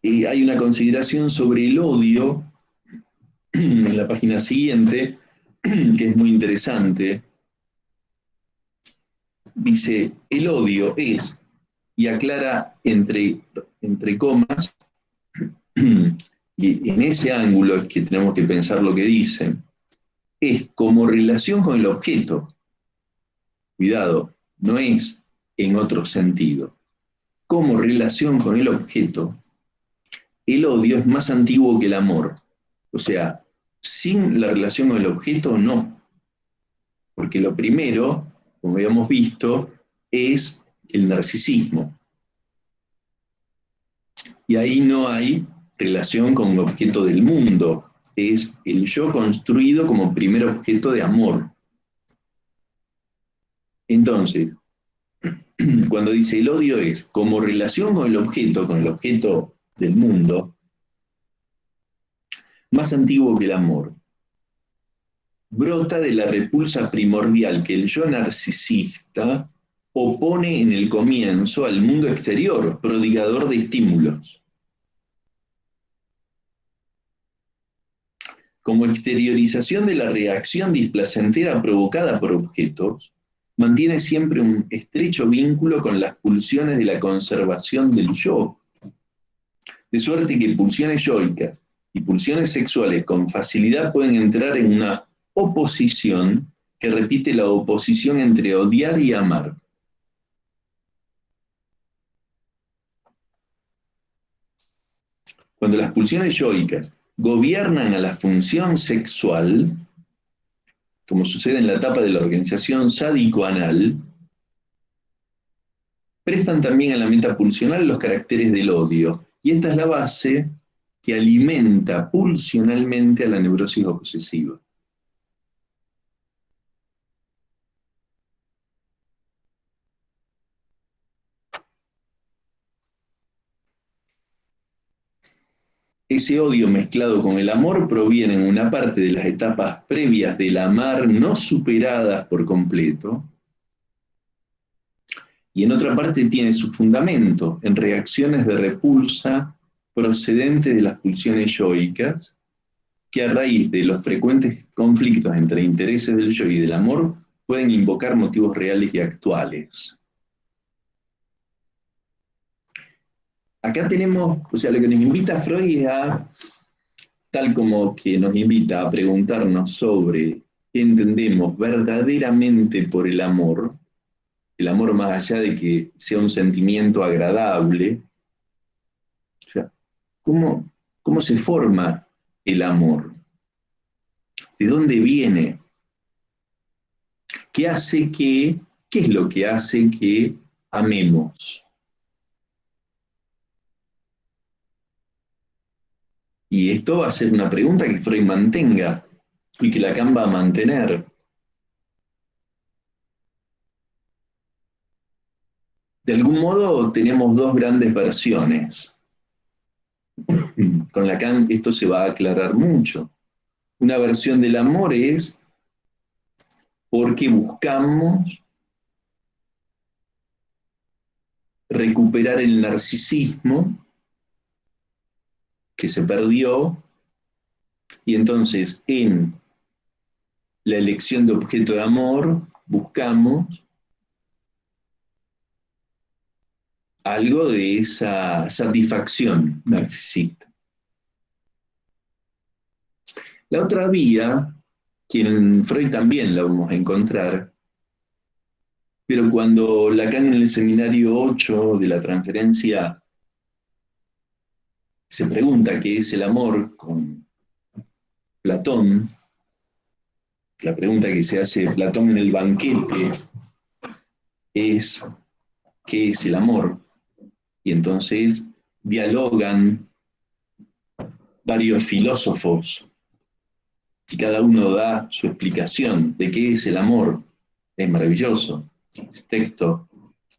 Hay una consideración sobre el odio en la página siguiente, que es muy interesante. Dice, el odio es, y aclara entre comas, y en ese ángulo es que tenemos que pensar lo que dice, es como relación con el objeto. Cuidado, no es en otro sentido. Como relación con el objeto, el odio es más antiguo que el amor. O sea, sin la relación con el objeto, no. Porque lo primero, como habíamos visto, es el narcisismo. Y ahí no hay relación con el objeto del mundo. Es el yo construido como primer objeto de amor. Entonces, cuando dice el odio es como relación con el objeto del mundo, más antiguo que el amor, brota de la repulsa primordial que el yo narcisista opone en el comienzo al mundo exterior, prodigador de estímulos. Como exteriorización de la reacción displacentera provocada por objetos, mantiene siempre un estrecho vínculo con las pulsiones de la conservación del yo, de suerte que pulsiones yoicas y pulsiones sexuales con facilidad pueden entrar en una oposición que repite la oposición entre odiar y amar. Cuando las pulsiones yoicas gobiernan a la función sexual, como sucede en la etapa de la organización sádico-anal, prestan también a la meta pulsional los caracteres del odio. Y esta es la base que alimenta pulsionalmente a la neurosis obsesiva. Ese odio mezclado con el amor proviene en una parte de las etapas previas del amar no superadas por completo, y en otra parte tiene su fundamento en reacciones de repulsa procedentes de las pulsiones yoicas, que a raíz de los frecuentes conflictos entre intereses del yo y del amor pueden invocar motivos reales y actuales. Acá tenemos, o sea, lo que nos invita Freud a, tal como que nos invita a preguntarnos sobre qué entendemos verdaderamente por el amor más allá de que sea un sentimiento agradable, o sea, ¿cómo se forma el amor? ¿De dónde viene? ¿Qué es lo que hace que amemos? Y esto va a ser una pregunta que Freud mantenga y que Lacan va a mantener. De algún modo tenemos dos grandes versiones. Con Lacan esto se va a aclarar mucho. Una versión del amor es porque buscamos recuperar el narcisismo que se perdió, y entonces en la elección de objeto de amor buscamos algo de esa satisfacción narcisista. La otra vía, que en Freud también la vamos a encontrar, pero cuando Lacan en el seminario 8 de la transferencia se pregunta qué es el amor con Platón, la pregunta que se hace Platón en el banquete es ¿qué es el amor? Y entonces dialogan varios filósofos y cada uno da su explicación de qué es el amor. Es maravilloso. Este texto,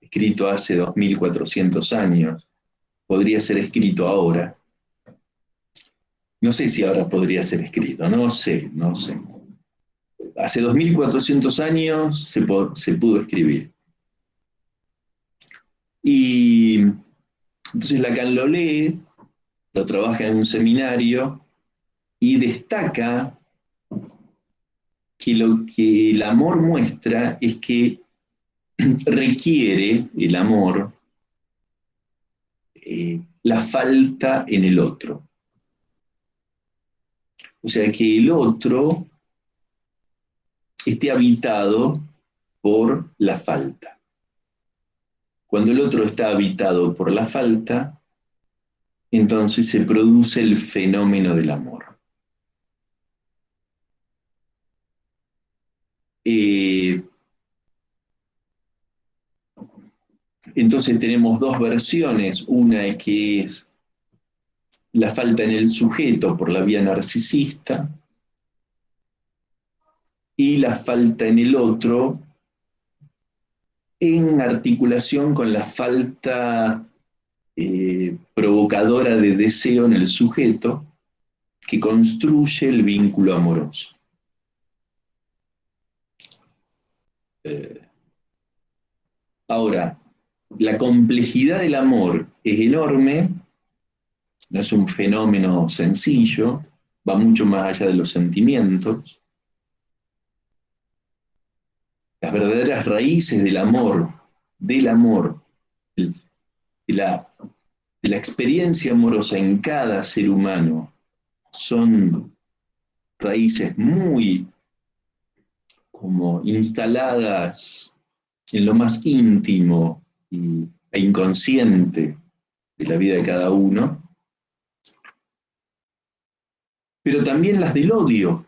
escrito hace 2400 años, podría ser escrito ahora. No sé si ahora podría ser escrito, no sé, no sé. Hace 2400 años se pudo escribir. Y entonces Lacan lo lee, lo trabaja en un seminario y destaca que lo que el amor muestra es que requiere el amor la falta en el otro. O sea, que el otro esté habitado por la falta. Cuando el otro está habitado por la falta, entonces se produce el fenómeno del amor. Eh, entonces tenemos dos versiones, una que es la falta en el sujeto por la vía narcisista y la falta en el otro en articulación con la falta provocadora de deseo en el sujeto que construye el vínculo amoroso. Eh, Ahora, la complejidad del amor es enorme, no es un fenómeno sencillo, va mucho más allá de los sentimientos. Las verdaderas raíces del amor, de la, de la experiencia amorosa en cada ser humano, son raíces muy como instaladas en lo más íntimo e inconsciente de la vida de cada uno, pero también las del odio,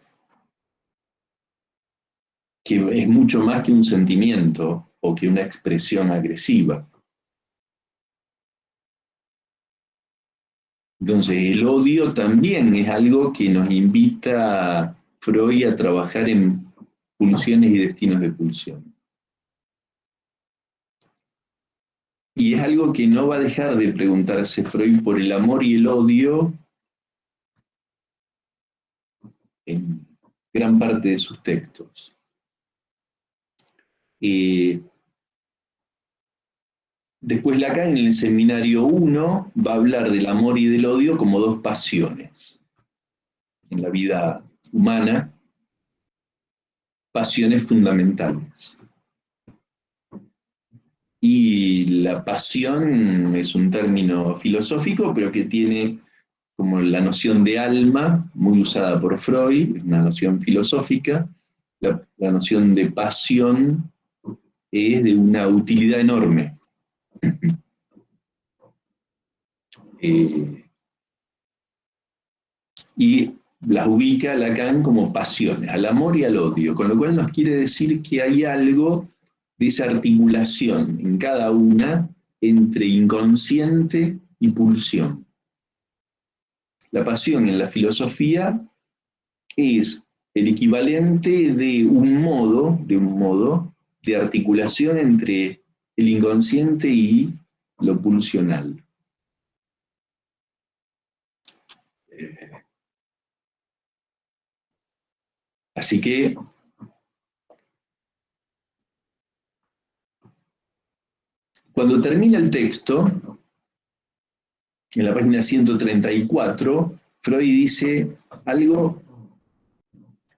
que es mucho más que un sentimiento o que una expresión agresiva. Entonces, el odio también es algo que nos invita Freud a trabajar en pulsiones y destinos de pulsión. Y es algo que no va a dejar de preguntarse Freud por el amor y el odio en gran parte de sus textos. Después Lacan en el seminario 1 va a hablar del amor y del odio como dos pasiones en la vida humana, pasiones fundamentales. Y la pasión es un término filosófico, pero que tiene como la noción de alma, muy usada por Freud, es una noción filosófica. La noción de pasión es de una utilidad enorme. Eh, y las ubica Lacan como pasiones, al amor y al odio, con lo cual nos quiere decir que hay algo de esa articulación en cada una entre inconsciente y pulsión. La pasión en la filosofía es el equivalente de un modo de articulación entre el inconsciente y lo pulsional. Así que Cuando termina el texto, en la página 134, Freud dice algo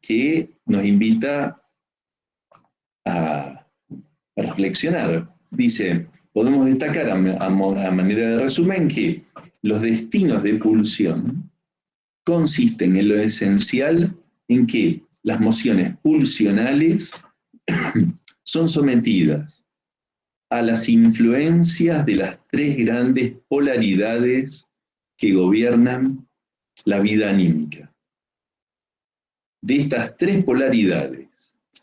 que nos invita a reflexionar. Dice, podemos destacar a manera de resumen que los destinos de pulsión consisten en lo esencial en que las mociones pulsionales son sometidas a las influencias de las tres grandes polaridades que gobiernan la vida anímica. De estas tres polaridades,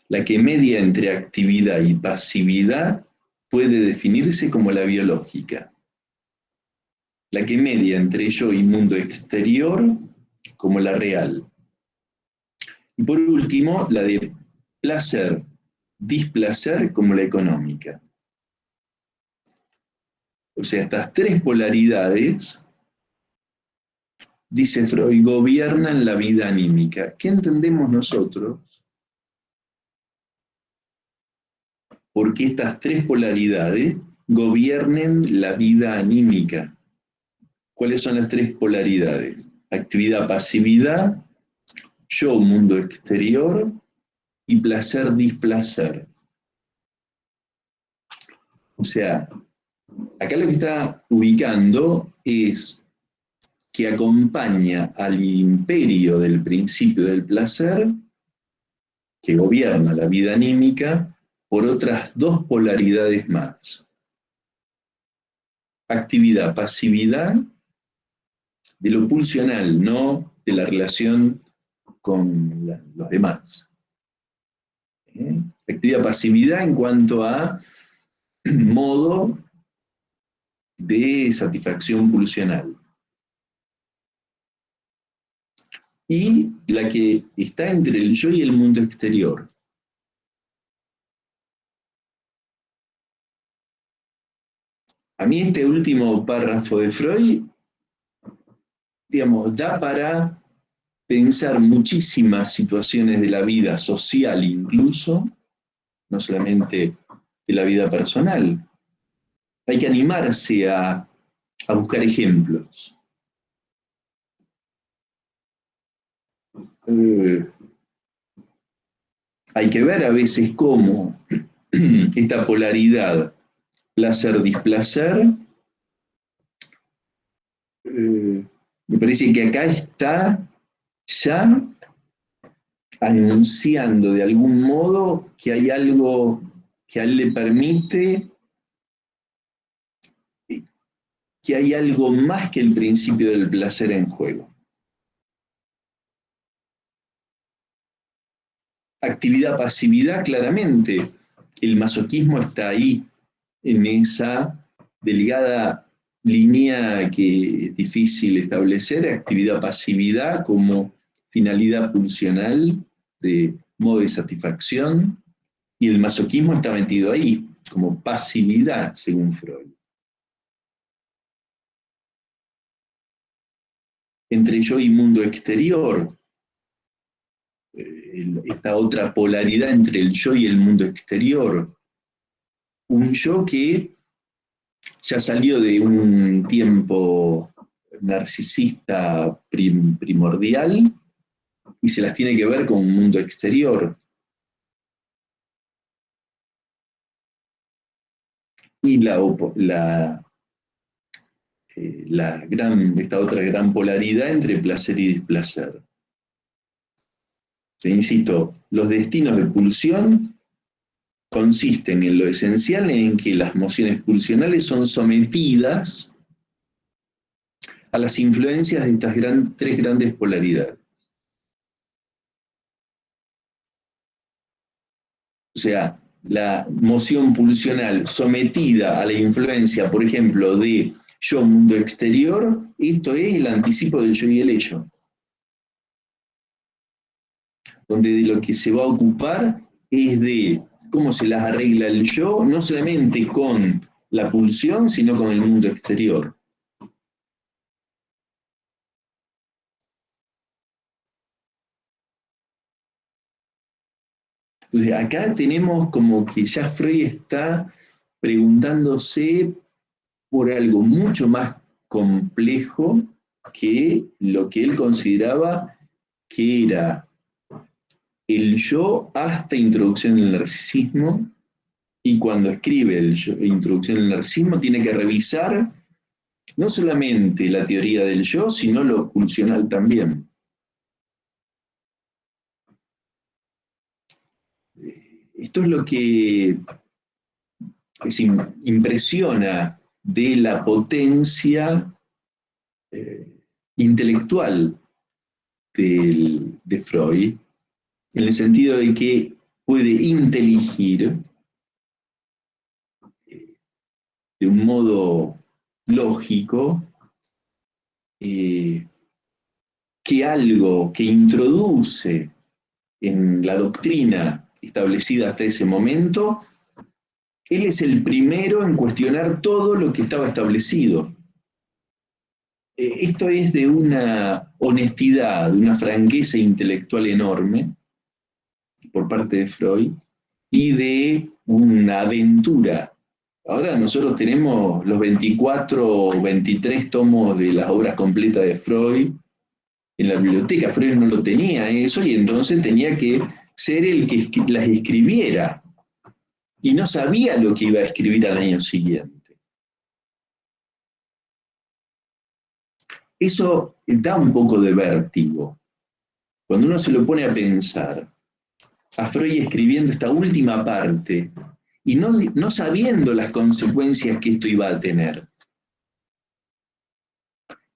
la que media entre actividad y pasividad puede definirse como la biológica, la que media entre yo y mundo exterior como la real, y por último, la de placer, displacer como la económica. O sea, estas tres polaridades, dice Freud, gobiernan la vida anímica. ¿Qué entendemos nosotros? Porque estas tres polaridades gobiernen la vida anímica. ¿Cuáles son las tres polaridades? Actividad-pasividad, yo, mundo exterior, y placer-displacer. O sea, acá lo que está ubicando es que acompaña al imperio del principio del placer, que gobierna la vida anímica, por otras dos polaridades más. Actividad-pasividad de lo pulsional, no de la relación con los demás. Actividad-pasividad en cuanto a modo de satisfacción pulsional. Y la que está entre el yo y el mundo exterior. A mí este último párrafo de Freud, digamos, da para pensar muchísimas situaciones de la vida social incluso, no solamente de la vida personal. Hay que animarse a buscar ejemplos. Hay que ver a veces cómo esta polaridad placer-displacer, me parece que acá está ya anunciando de algún modo que hay algo que a él le permite, que hay algo más que el principio del placer en juego. Actividad-pasividad, claramente, el masoquismo está ahí, en esa delgada línea que es difícil establecer, actividad-pasividad como finalidad pulsional de modo de satisfacción, y el masoquismo está metido ahí, como pasividad, según Freud. Entre yo y mundo exterior, esta otra polaridad entre el yo y el mundo exterior, un yo que ya salió de un tiempo narcisista primordial y se las tiene que ver con un mundo exterior. Y esta otra gran polaridad entre placer y displacer. O sea, insisto, los destinos de pulsión consisten en lo esencial en que las mociones pulsionales son sometidas a las influencias de estas tres grandes polaridades. O sea, la moción pulsional sometida a la influencia, por ejemplo, de yo mundo exterior, esto es el anticipo del yo y el hecho. Donde de lo que se va a ocupar es de cómo se las arregla el yo, no solamente con la pulsión, sino con el mundo exterior. Entonces, acá tenemos como que ya Freud está preguntándose por algo mucho más complejo que lo que él consideraba que era el yo hasta Introducción al Narcisismo, y cuando escribe Introducción al Narcisismo tiene que revisar no solamente la teoría del yo, sino lo pulsional también. Esto es lo que impresiona de la potencia intelectual de Freud, en el sentido de que puede inteligir de un modo lógico que algo que introduce en la doctrina establecida hasta ese momento, él es el primero en cuestionar todo lo que estaba establecido. Esto es de una honestidad, de una franqueza intelectual enorme por parte de Freud y de una aventura. Ahora nosotros tenemos los 24 o 23 tomos de las obras completas de Freud en la biblioteca. Freud no lo tenía eso y entonces tenía que ser el que las escribiera. Y no sabía lo que iba a escribir al año siguiente. Eso da un poco de vértigo. Cuando uno se lo pone a pensar, a Freud escribiendo esta última parte, y no sabiendo las consecuencias que esto iba a tener.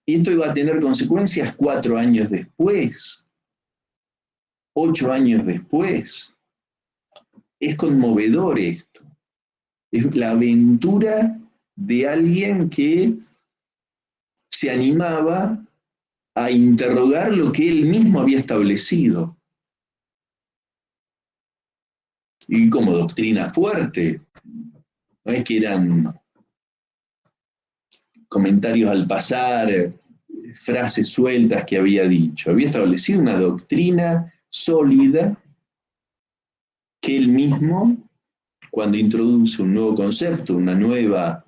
Y esto iba a tener consecuencias 4 años después, 8 años después. Es conmovedor esto. Es la aventura de alguien que se animaba a interrogar lo que él mismo había establecido. Y como doctrina fuerte, no es que eran comentarios al pasar, frases sueltas que había dicho. Había establecido una doctrina sólida que él mismo, cuando introduce un nuevo concepto, una nueva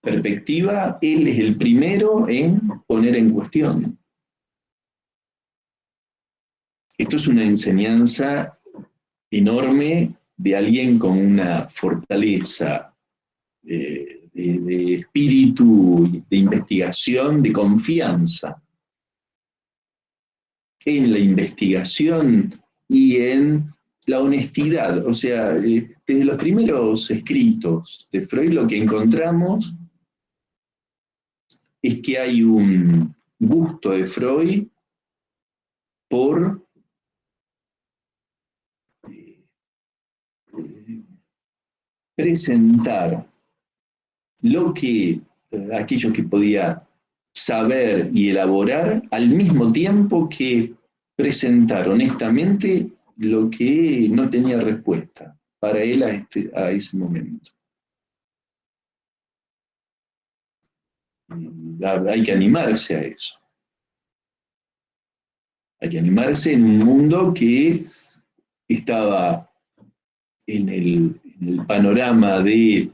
perspectiva, él es el primero en poner en cuestión. Esto es una enseñanza enorme de alguien con una fortaleza de espíritu, de investigación, de confianza en la investigación y en la honestidad. O sea, desde los primeros escritos de Freud lo que encontramos es que hay un gusto de Freud por presentar lo que aquello que podía saber y elaborar al mismo tiempo que presentar honestamente lo que no tenía respuesta para él a ese momento. Hay que animarse a eso. Hay que animarse en un mundo que estaba en el panorama de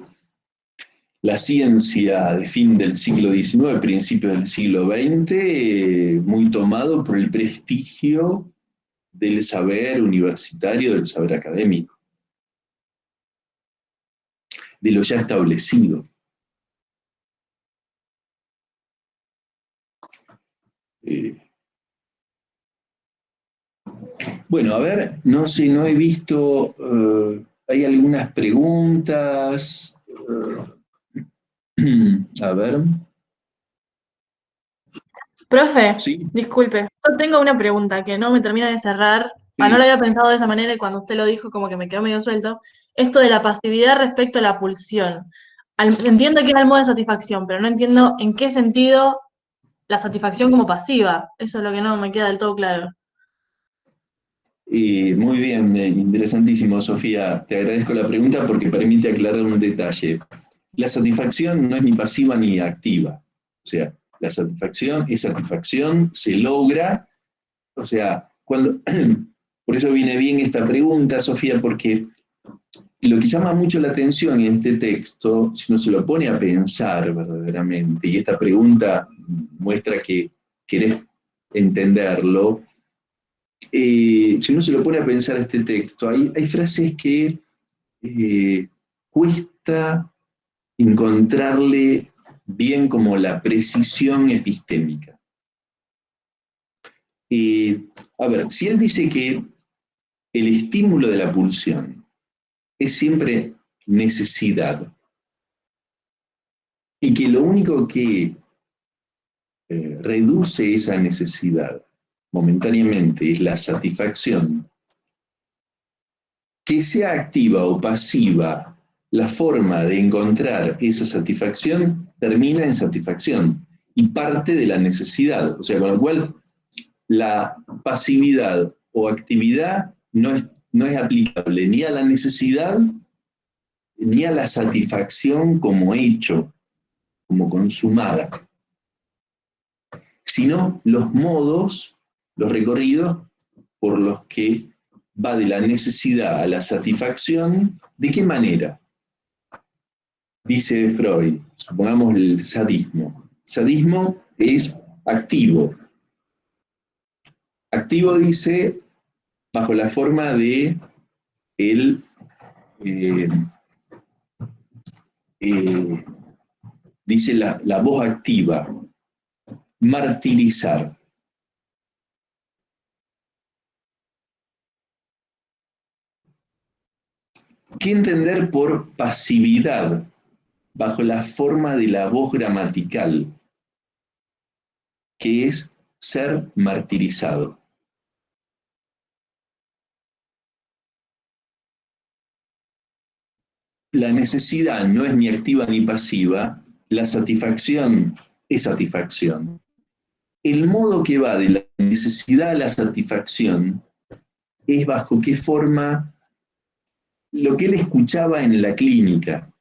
la ciencia de fin del siglo XIX, principios del siglo XX, muy tomado por el prestigio del saber universitario, del saber académico, de lo ya establecido. Bueno, a ver, no sé, no he visto, hay algunas preguntas. A ver. Profe, ¿Sí? disculpe, yo tengo una pregunta que no me termina de cerrar. Sí. No lo había pensado de esa manera y cuando usted lo dijo como que me quedó medio suelto. Esto de la pasividad respecto a la pulsión. Entiendo que es al modo de satisfacción, pero no entiendo en qué sentido la satisfacción como pasiva. Eso es lo que no me queda del todo claro. Muy bien, interesantísimo, Sofía. Te agradezco la pregunta porque permite aclarar un detalle. La satisfacción no es ni pasiva ni activa. O sea, la satisfacción es satisfacción, se logra. O sea, por eso viene bien esta pregunta, Sofía, porque Y lo que llama mucho la atención en este texto, si uno se lo pone a pensar verdaderamente, y esta pregunta muestra que querés entenderlo, si uno se lo pone a pensar este texto, hay frases que cuesta encontrarle bien como la precisión epistémica. A ver, si él dice que el estímulo de la pulsión es siempre necesidad, y que lo único que reduce esa necesidad momentáneamente es la satisfacción, que sea activa o pasiva, la forma de encontrar esa satisfacción termina en satisfacción y parte de la necesidad. O sea, con lo cual la pasividad o actividad no es aplicable ni a la necesidad ni a la satisfacción como hecho, como consumada, sino los modos, los recorridos por los que va de la necesidad a la satisfacción. ¿De qué manera? Dice Freud, supongamos el sadismo. Sadismo es activo. Activo dice bajo la forma de el dice la voz activa, martirizar. ¿Qué entender por pasividad bajo la forma de la voz gramatical, que es ser martirizado? La necesidad no es ni activa ni pasiva, la satisfacción es satisfacción. El modo que va de la necesidad a la satisfacción es bajo qué forma lo que él escuchaba en la clínica.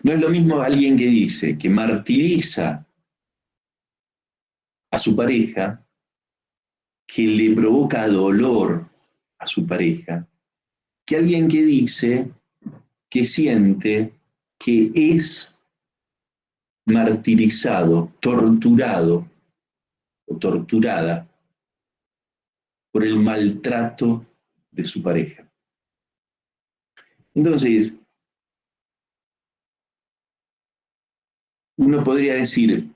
No es lo mismo alguien que dice que martiriza a su pareja, que le provoca dolor a su pareja, que alguien que dice que siente que es martirizado, torturado o torturada por el maltrato de su pareja. Entonces, uno podría decir,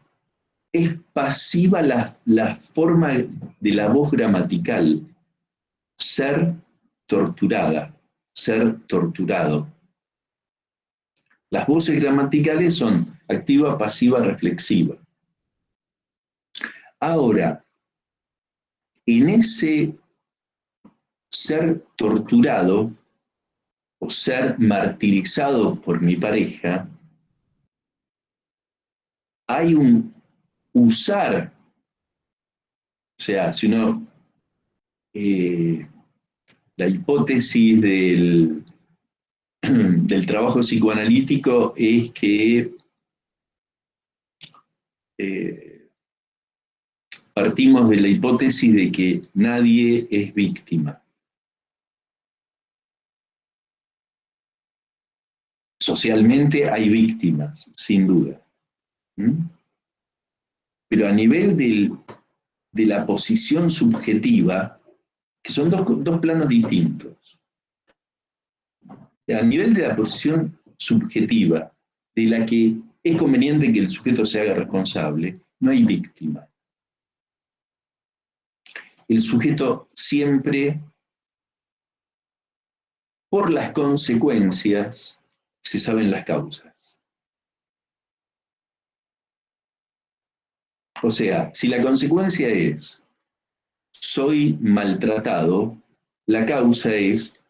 es pasiva la forma de la voz gramatical, ser torturada, ser torturado. Las voces gramaticales son activa, pasiva, reflexiva. Ahora, en ese ser torturado o ser martirizado por mi pareja, hay un usar, o sea, si uno, la hipótesis del trabajo psicoanalítico es que partimos de la hipótesis de que nadie es víctima. Socialmente hay víctimas, sin duda. Pero a nivel de la posición subjetiva, que son dos planos distintos. A nivel de la posición subjetiva, de la que es conveniente que el sujeto se haga responsable, no hay víctima. El sujeto siempre, por las consecuencias, se saben las causas. O sea, si la consecuencia es soy maltratado, la causa es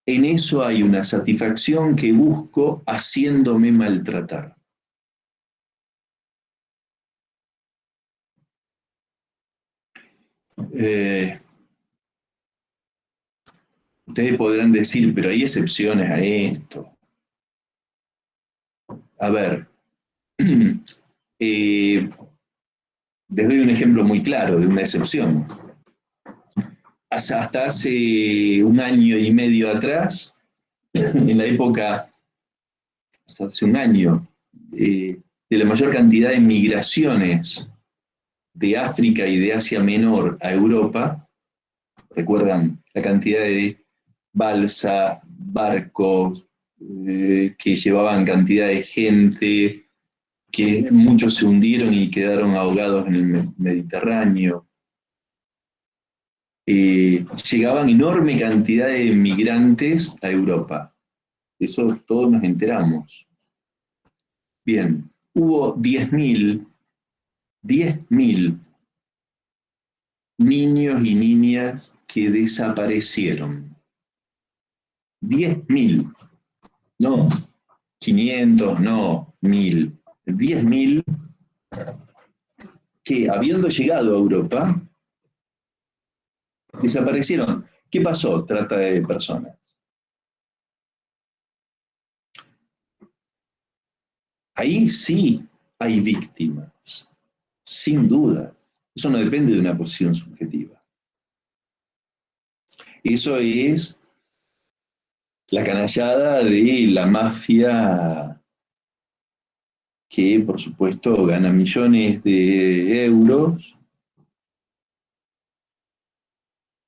en eso hay una satisfacción que busco haciéndome maltratar. Ustedes podrán decir, pero hay excepciones a esto. A ver, les doy un ejemplo muy claro de una excepción. hasta hace un año y medio atrás, en la época, hasta hace un año, de la mayor cantidad de migraciones de África y de Asia Menor a Europa, recuerdan la cantidad de balsa, barcos que llevaban cantidad de gente, que muchos se hundieron y quedaron ahogados en el Mediterráneo. Llegaban enorme cantidad de migrantes a Europa. Eso todos nos enteramos. Bien, hubo 10.000 niños y niñas que desaparecieron. 10.000, no 500, no 1.000. 10.000 que, habiendo llegado a Europa, desaparecieron. ¿Qué pasó? Trata de personas. Ahí sí hay víctimas, sin duda. Eso no depende de una posición subjetiva. Eso es la canallada de la mafia que, por supuesto, gana millones de euros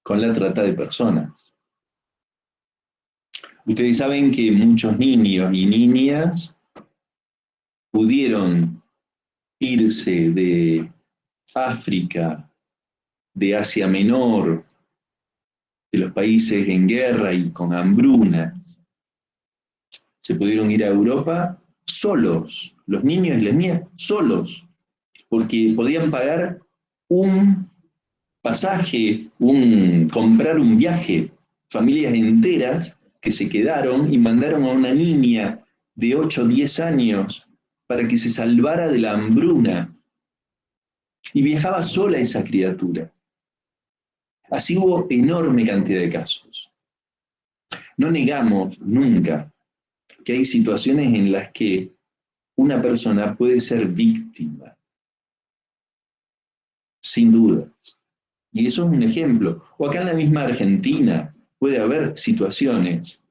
con la trata de personas. Ustedes saben que muchos niños y niñas pudieron irse de África, de Asia Menor, de los países en guerra y con hambrunas. Se pudieron ir a Europa solos, los niños y las niñas solos, porque podían pagar un pasaje, comprar un viaje. Familias enteras que se quedaron y mandaron a una niña de 8 o 10 años para que se salvara de la hambruna. Y viajaba sola esa criatura. Así hubo enorme cantidad de casos. No negamos nunca que hay situaciones en las que una persona puede ser víctima, sin duda. Y eso es un ejemplo. O acá en la misma Argentina puede haber situaciones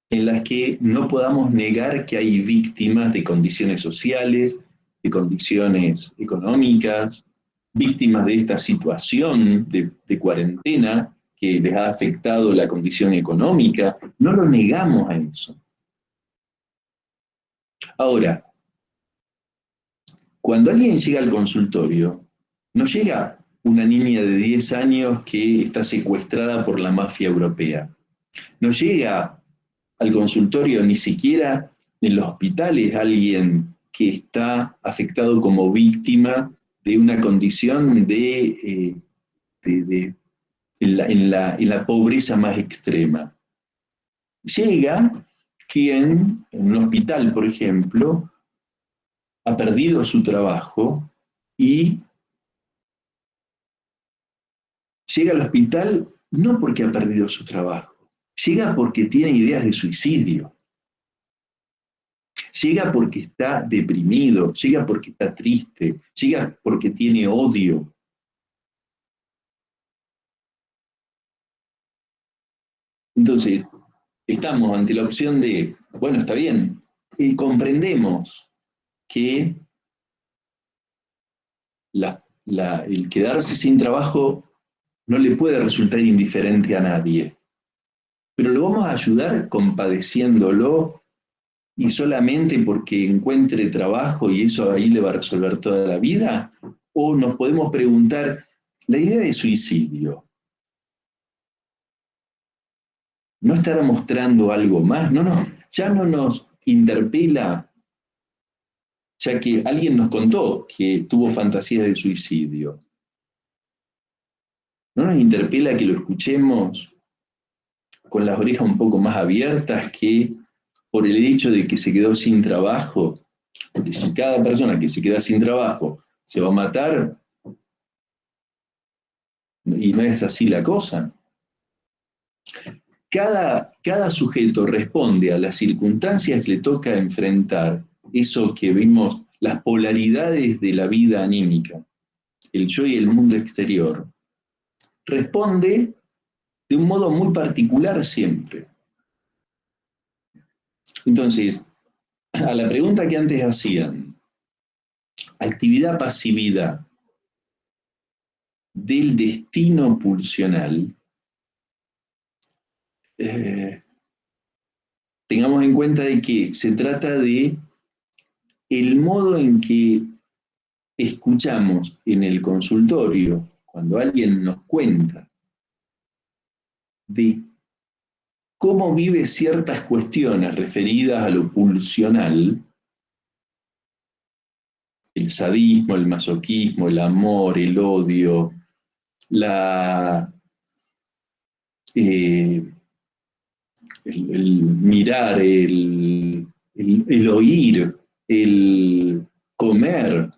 en las que no podamos negar que hay víctimas de condiciones sociales, de condiciones económicas, víctimas de esta situación de cuarentena que les ha afectado la condición económica. No lo negamos a eso. Ahora, cuando alguien llega al consultorio, no llega una niña de 10 años que está secuestrada por la mafia europea. No llega al consultorio ni siquiera en los hospitales alguien que está afectado como víctima de una condición en la pobreza más extrema. Llega quien en un hospital, por ejemplo, ha perdido su trabajo y llega al hospital no porque ha perdido su trabajo, llega porque tiene ideas de suicidio. Llega porque está deprimido, llega porque está triste, llega porque tiene odio. Entonces, estamos ante la opción de, bueno, está bien, y comprendemos que el quedarse sin trabajo no le puede resultar indiferente a nadie, pero lo vamos a ayudar compadeciéndolo y solamente porque encuentre trabajo y eso ahí le va a resolver toda la vida, o nos podemos preguntar, la idea de suicidio, ¿no estará mostrando algo más? Ya no nos interpela, ya que alguien nos contó que tuvo fantasías de suicidio. ¿No nos interpela que lo escuchemos con las orejas un poco más abiertas que por el hecho de que se quedó sin trabajo? Porque si cada persona que se queda sin trabajo se va a matar, y no es así la cosa. Cada sujeto responde a las circunstancias que le toca enfrentar, eso que vimos, las polaridades de la vida anímica, el yo y el mundo exterior, responde de un modo muy particular siempre. Entonces, a la pregunta que antes hacían, actividad-pasividad del destino pulsional, tengamos en cuenta de que se trata de el modo en que escuchamos en el consultorio, cuando alguien nos cuenta de cómo vive ciertas cuestiones referidas a lo pulsional, el sadismo, el masoquismo, el amor, el odio, el mirar, el oír, el comer.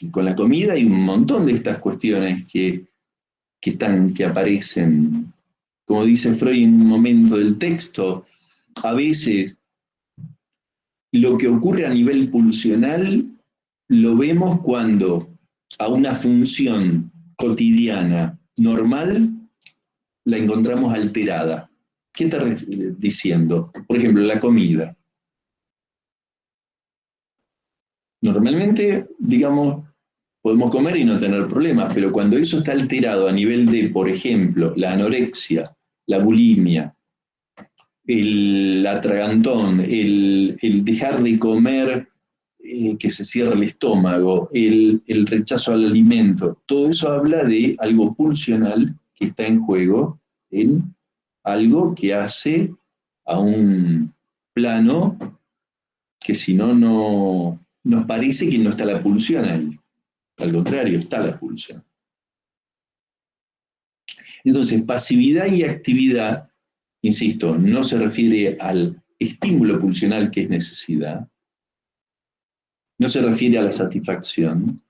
Y con la comida hay un montón de estas cuestiones que aparecen. Como dice Freud en un momento del texto, a veces lo que ocurre a nivel pulsional lo vemos cuando a una función cotidiana normal la encontramos alterada. ¿Qué está diciendo? Por ejemplo, la comida. Normalmente, digamos, podemos comer y no tener problemas, pero cuando eso está alterado a nivel de, por ejemplo, la anorexia, la bulimia, el atragantón, el dejar de comer, que se cierra el estómago, el rechazo al alimento, todo eso habla de algo pulsional que está en juego, en algo que hace a un plano que si no, no nos parece que no está la pulsión ahí. Al contrario, está la pulsión. Entonces, pasividad y actividad, insisto, no se refiere al estímulo pulsional que es necesidad, no se refiere a la satisfacción,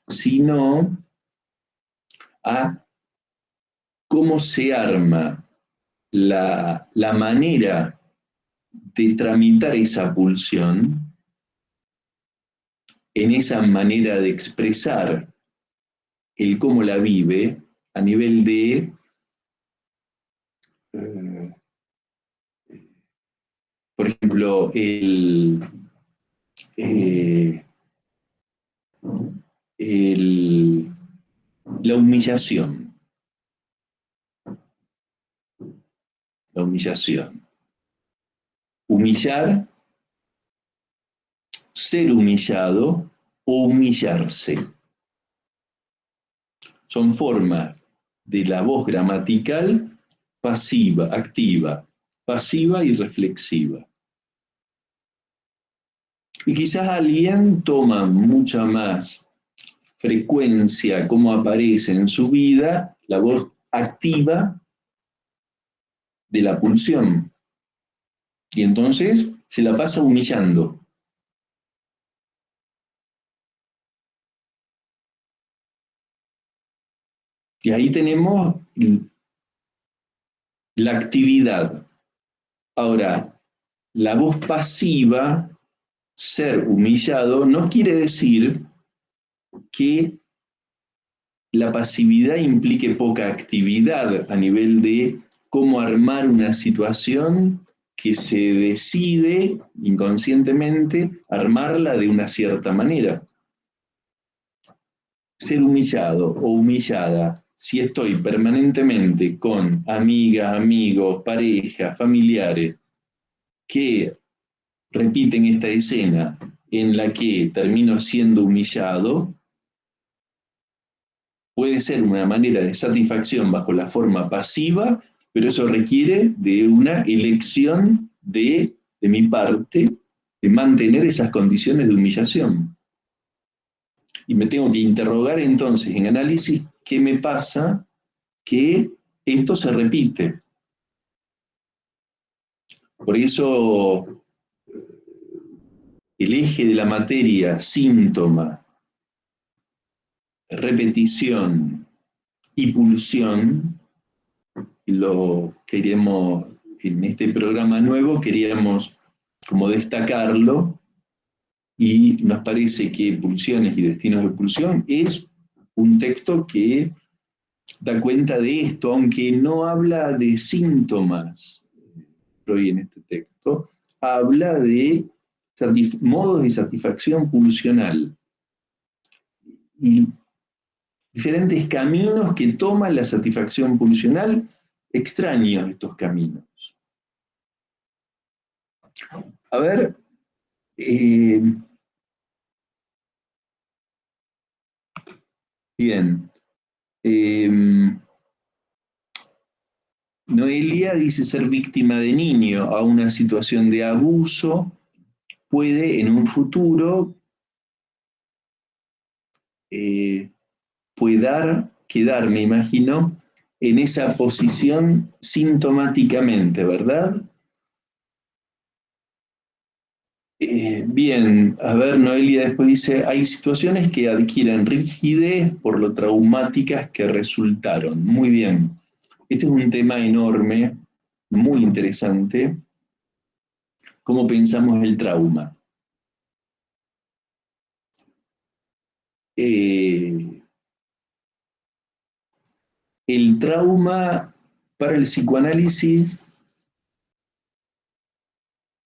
sino a cómo se arma la manera de tramitar esa pulsión en esa manera de expresar el cómo la vive a nivel de por ejemplo, la humillación. La humillación. Humillar, ser humillado o humillarse. Son formas de la voz gramatical pasiva, activa, pasiva y reflexiva. Y quizás alguien toma mucha más frecuencia, como aparece en su vida, la voz activa de la pulsión. Y entonces se la pasa humillando. Y ahí tenemos la actividad. Ahora, la voz pasiva, ser humillado, no quiere decir que la pasividad implique poca actividad a nivel de cómo armar una situación que se decide inconscientemente armarla de una cierta manera. Ser humillado o humillada, si estoy permanentemente con amigas, amigos, parejas, familiares, que repiten esta escena en la que termino siendo humillado, puede ser una manera de satisfacción bajo la forma pasiva, pero eso requiere de una elección de mi parte de mantener esas condiciones de humillación. Y me tengo que interrogar entonces en análisis qué me pasa que esto se repite. Por eso el eje de la materia, síntoma, repetición y pulsión, lo queremos, en este programa nuevo queríamos como destacarlo, y nos parece que pulsiones y destinos de pulsión es un texto que da cuenta de esto, aunque no habla de síntomas, Freud en este texto, habla de modos de satisfacción pulsional y diferentes caminos que toma la satisfacción pulsional, extraños estos caminos. A ver, bien. Noelia dice ser víctima de niño a una situación de abuso puede en un futuro quedar, me imagino, en esa posición sintomáticamente, ¿verdad? Bien, a ver, Noelia después dice, hay situaciones que adquieren rigidez por lo traumáticas que resultaron. Muy bien. Este es un tema enorme, muy interesante. ¿Cómo pensamos el trauma? El trauma para el psicoanálisis,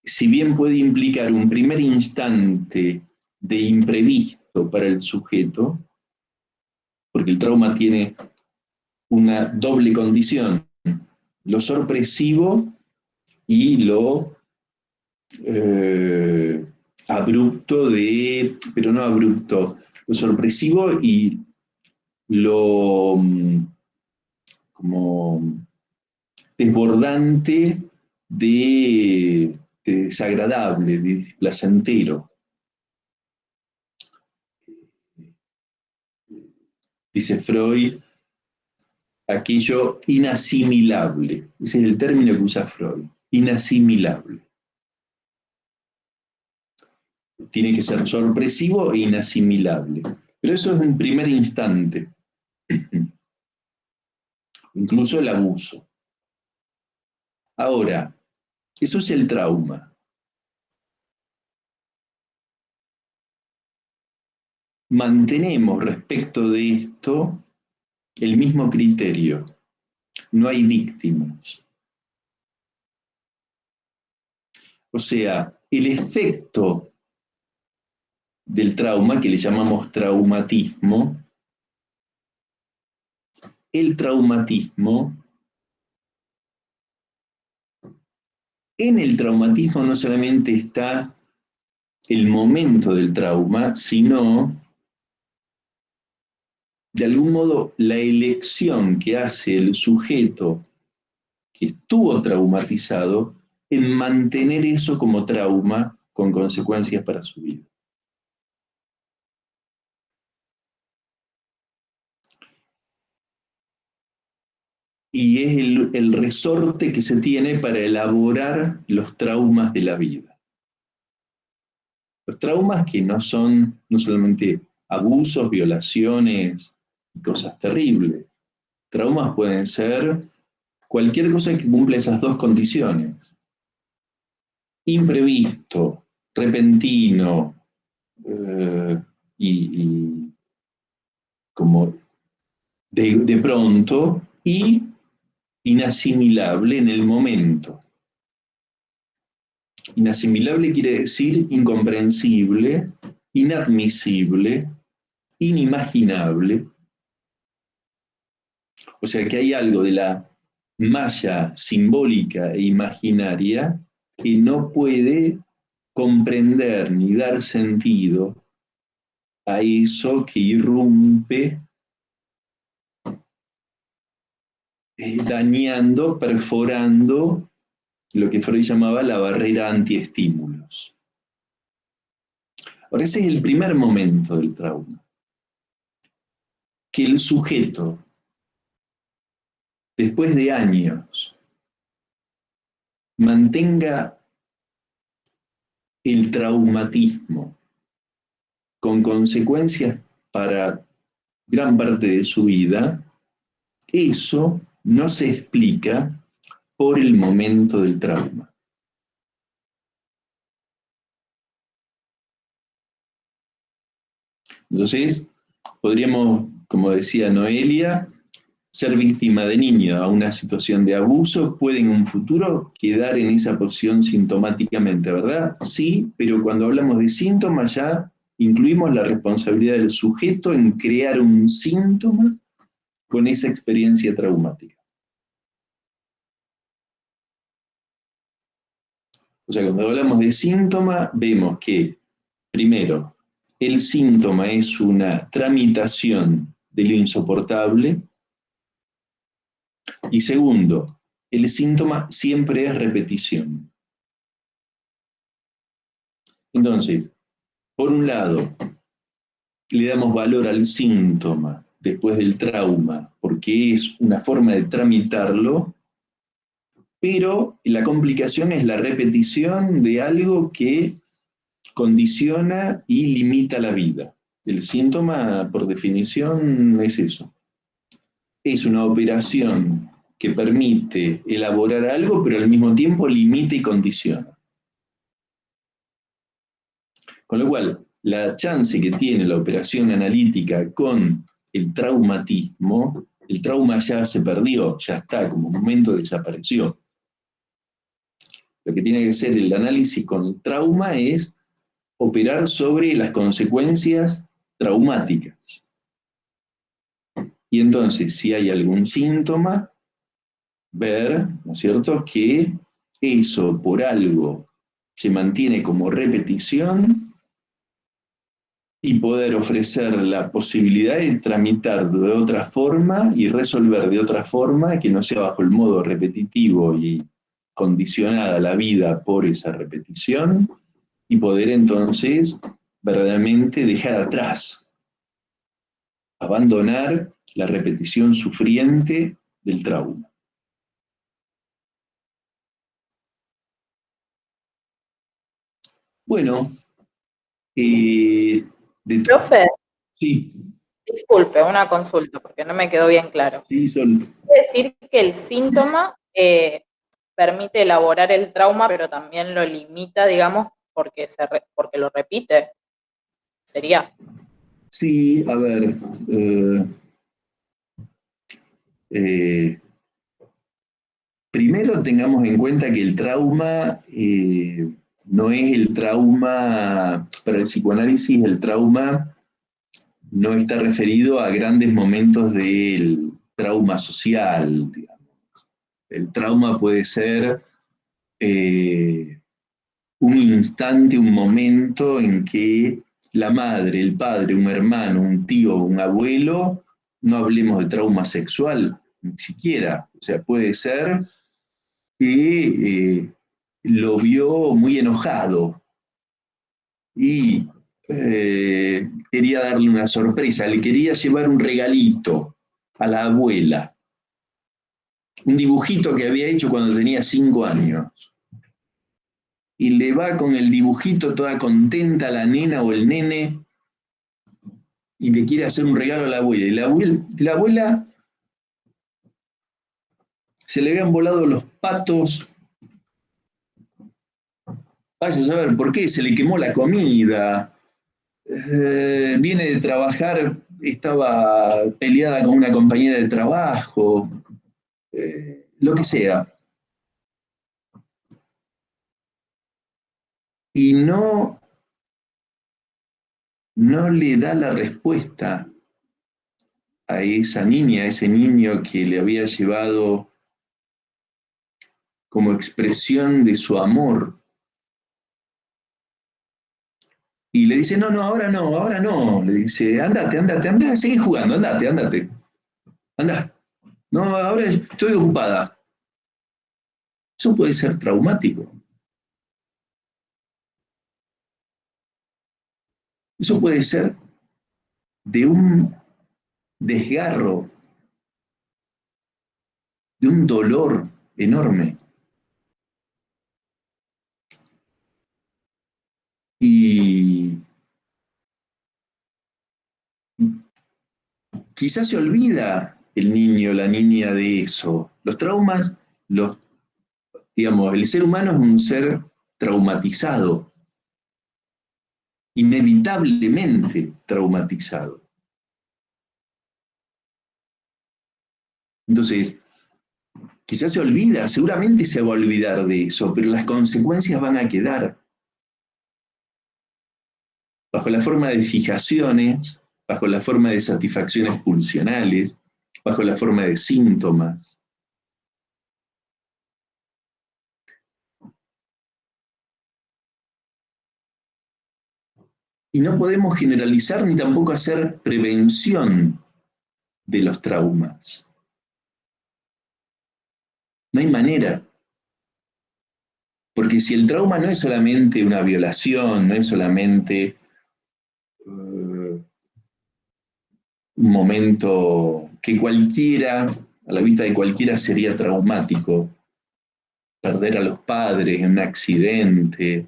si bien puede implicar un primer instante de imprevisto para el sujeto, porque el trauma tiene una doble condición, lo sorpresivo y lo abrupto pero no abrupto, lo sorpresivo y lo como desbordante de desagradable, de placentero. Dice Freud, aquello inasimilable. Ese es el término que usa Freud, inasimilable. Tiene que ser sorpresivo e inasimilable. Pero eso es un primer instante. Incluso el abuso. Ahora, eso es el trauma. Mantenemos respecto de esto el mismo criterio. No hay víctimas. O sea, el efecto del trauma, que le llamamos traumatismo, el traumatismo, en el traumatismo no solamente está el momento del trauma, sino, de algún modo, la elección que hace el sujeto que estuvo traumatizado en mantener eso como trauma con consecuencias para su vida. Y es el resorte que se tiene para elaborar los traumas de la vida. Los traumas que no son no solamente abusos, violaciones y cosas terribles. Traumas pueden ser cualquier cosa que cumpla esas dos condiciones. Imprevisto, repentino y como de pronto y inasimilable en el momento. Inasimilable quiere decir incomprensible, inadmisible, inimaginable. O sea que hay algo de la malla simbólica e imaginaria que no puede comprender ni dar sentido a eso que irrumpe, dañando, perforando lo que Freud llamaba la barrera antiestímulos. Ahora, ese es el primer momento del trauma. Que el sujeto, después de años, mantenga el traumatismo con consecuencias para gran parte de su vida, eso no se explica por el momento del trauma. Entonces, podríamos como decía Noelia, ser víctima de niño a una situación de abuso puede en un futuro quedar en esa posición sintomáticamente, ¿verdad? Sí, pero cuando hablamos de síntomas ya incluimos la responsabilidad del sujeto en crear un síntoma con esa experiencia traumática. O sea, cuando hablamos de síntoma, vemos que, primero, el síntoma es una tramitación de lo insoportable, y segundo, el síntoma siempre es repetición. Entonces, por un lado, le damos valor al síntoma después del trauma, porque es una forma de tramitarlo, pero la complicación es la repetición de algo que condiciona y limita la vida. El síntoma, por definición, es eso. Es una operación que permite elaborar algo, pero al mismo tiempo limita y condiciona. Con lo cual, la chance que tiene la operación analítica con el traumatismo, el trauma ya se perdió, ya está, como momento desapareció. Lo que tiene que hacer el análisis con el trauma es operar sobre las consecuencias traumáticas. Y entonces, si hay algún síntoma, ver, ¿no es cierto?, que eso por algo se mantiene como repetición y poder ofrecer la posibilidad de tramitar de otra forma y resolver de otra forma que no sea bajo el modo repetitivo y condicionada la vida por esa repetición, y poder entonces verdaderamente dejar atrás, abandonar la repetición sufriente del trauma. Bueno, Profe, sí, disculpe, una consulta, porque no me quedó bien claro. sí, Sol. Quiere decir que el síntoma permite elaborar el trauma, pero también lo limita, digamos, porque lo repite. Sería. Sí, a ver, primero tengamos en cuenta que el trauma no es el trauma, para el psicoanálisis el trauma no está referido a grandes momentos del trauma social, digamos. El trauma puede ser un instante, un momento en que la madre, el padre, un hermano, un tío, un abuelo, no hablemos de trauma sexual, ni siquiera. O sea, puede ser que lo vio muy enojado y quería darle una sorpresa, le quería llevar un regalito a la abuela, un dibujito que había hecho cuando tenía 5 años. Y le va con el dibujito toda contenta a la nena o el nene y le quiere hacer un regalo a la abuela. Y la abuela se le habían volado los patos. Vaya a saber por qué, se le quemó la comida. Viene de trabajar, estaba peleada con una compañera de trabajo, lo que sea. Y no le da la respuesta a esa niña, a ese niño que le había llevado como expresión de su amor. Y le dice, no, ahora no. Le dice, andate, seguí jugando, andate. Andá. No, ahora estoy ocupada. Eso puede ser traumático. Eso puede ser de un desgarro, de un dolor enorme. Y quizás se olvida el niño, la niña de eso. Los traumas, digamos, el ser humano es un ser traumatizado, inevitablemente traumatizado. Entonces, quizás se olvida, seguramente se va a olvidar de eso, pero las consecuencias van a quedar bajo la forma de fijaciones, bajo la forma de satisfacciones pulsionales, bajo la forma de síntomas. Y no podemos generalizar ni tampoco hacer prevención de los traumas. No hay manera. Porque si el trauma no es solamente una violación, no es solamente un momento que cualquiera, a la vista de cualquiera, sería traumático, perder a los padres en un accidente.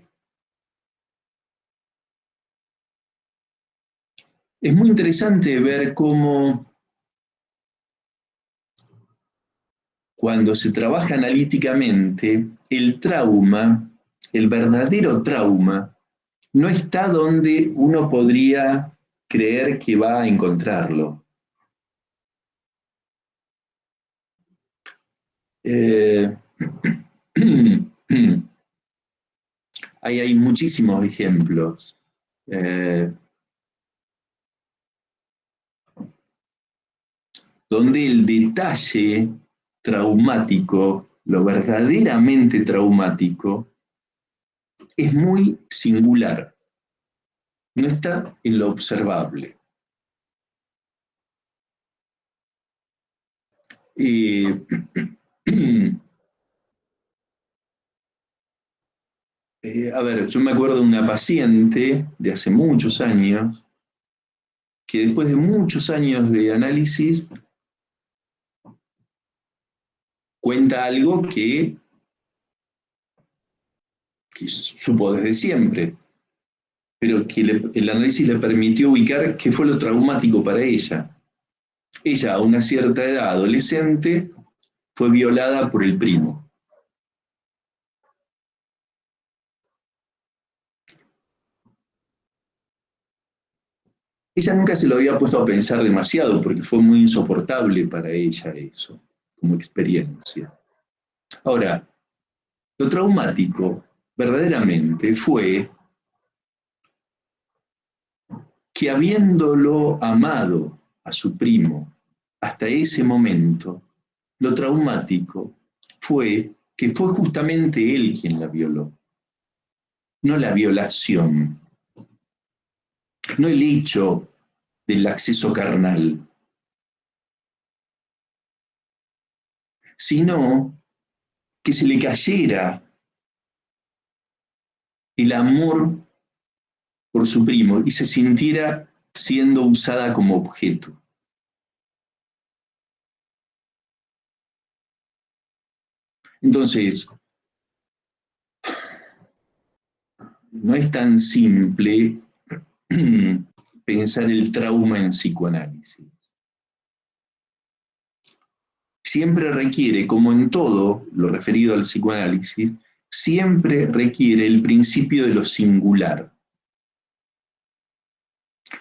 Es muy interesante ver cómo cuando se trabaja analíticamente, el trauma, el verdadero trauma, no está donde uno podría creer que va a encontrarlo. Hay muchísimos ejemplos. Donde el detalle traumático, lo verdaderamente traumático, es muy singular. No está en lo observable. A ver, yo me acuerdo de una paciente de hace muchos años, que después de muchos años de análisis, cuenta algo que supo desde siempre, pero que el análisis le permitió ubicar qué fue lo traumático para ella. Ella, a una cierta edad adolescente, fue violada por el primo. Ella nunca se lo había puesto a pensar demasiado porque fue muy insoportable para ella eso, como experiencia. Ahora, lo traumático verdaderamente fue que habiéndolo amado a su primo hasta ese momento, lo traumático fue que fue justamente él quien la violó, no la violación, no el hecho del acceso carnal, sino que se le cayera el amor por su primo y se sintiera siendo usada como objeto. Entonces, no es tan simple pensar el trauma en psicoanálisis. Siempre requiere, como en todo lo referido al psicoanálisis, siempre requiere el principio de lo singular.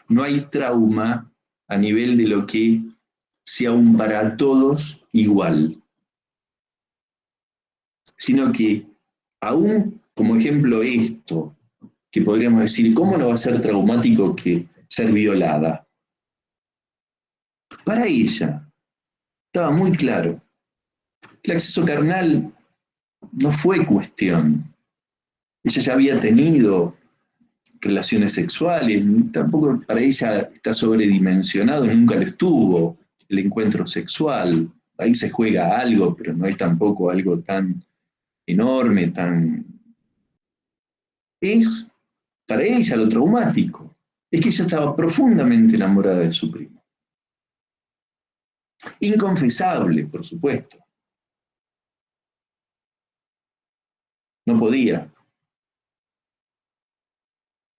No hay trauma a nivel de lo que sea un para todos igual, sino que aún como ejemplo esto, que podríamos decir, ¿cómo no va a ser traumático que ser violada? Para ella estaba muy claro. El acceso carnal no fue cuestión. Ella ya había tenido relaciones sexuales, tampoco para ella está sobredimensionado, nunca lo estuvo el encuentro sexual. Ahí se juega algo, pero no es tampoco algo tan enorme, tan... Es para ella lo traumático, es que ella estaba profundamente enamorada de su primo. Inconfesable, por supuesto. No podía.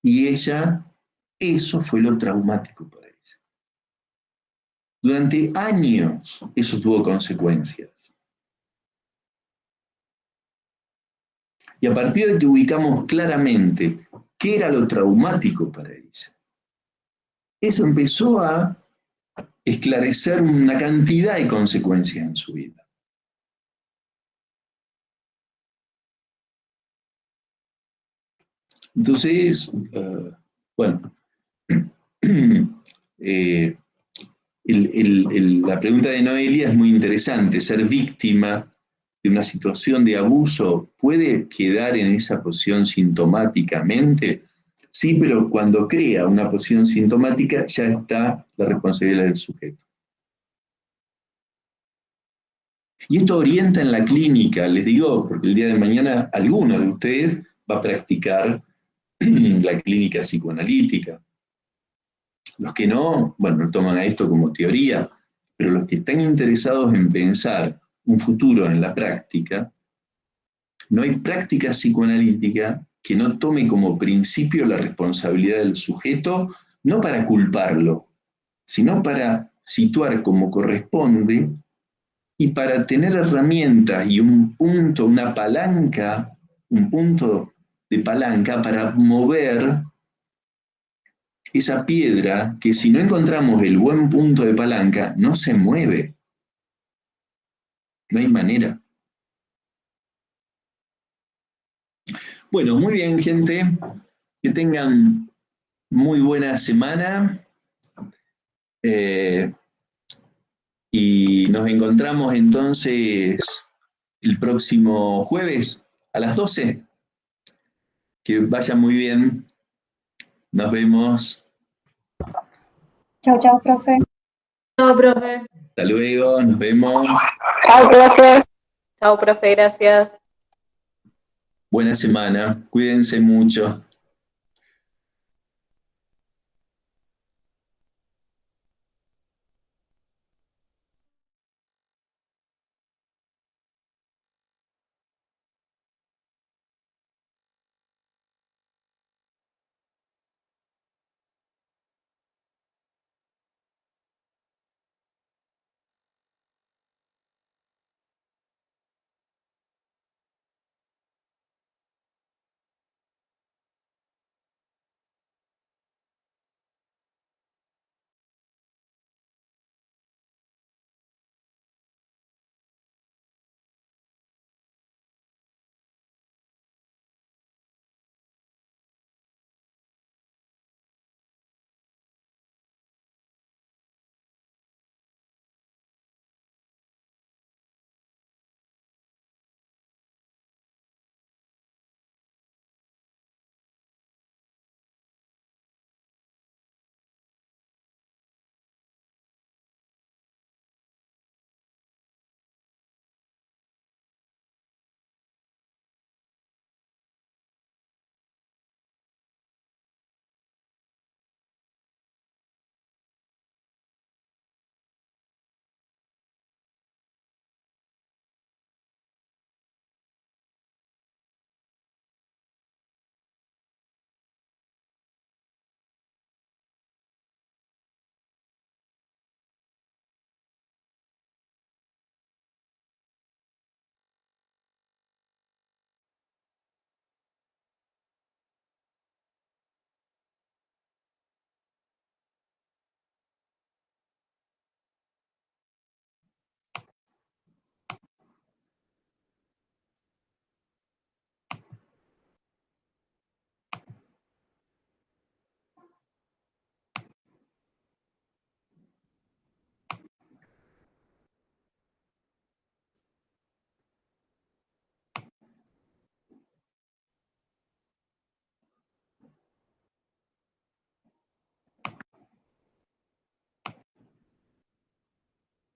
Y ella, eso fue lo traumático para ella. Durante años eso tuvo consecuencias. Y a partir de que ubicamos claramente qué era lo traumático para ella, eso empezó a esclarecer una cantidad de consecuencias en su vida. Entonces, bueno, la pregunta de Noelia es muy interesante. Ser víctima de una situación de abuso puede quedar en esa posición sintomáticamente. Sí, pero cuando crea una posición sintomática ya está la responsabilidad del sujeto. Y esto orienta en la clínica, les digo, porque el día de mañana alguno de ustedes va a practicar la clínica psicoanalítica. Los que no, bueno, toman a esto como teoría, pero los que están interesados en pensar un futuro en la práctica, no hay práctica psicoanalítica que no tome como principio la responsabilidad del sujeto, no para culparlo, sino para situar como corresponde y para tener herramientas y un punto, una palanca, un punto de palanca para mover esa piedra que si no encontramos el buen punto de palanca, no se mueve. No hay manera. Bueno, muy bien, gente. Que tengan muy buena semana. Y nos encontramos entonces el próximo jueves a las 12. Que vaya muy bien. Nos vemos. Chao, chao, profe. Chao, profe. Hasta luego, nos vemos. Chao, profe. Chao, profe, gracias. Buena semana. Cuídense mucho.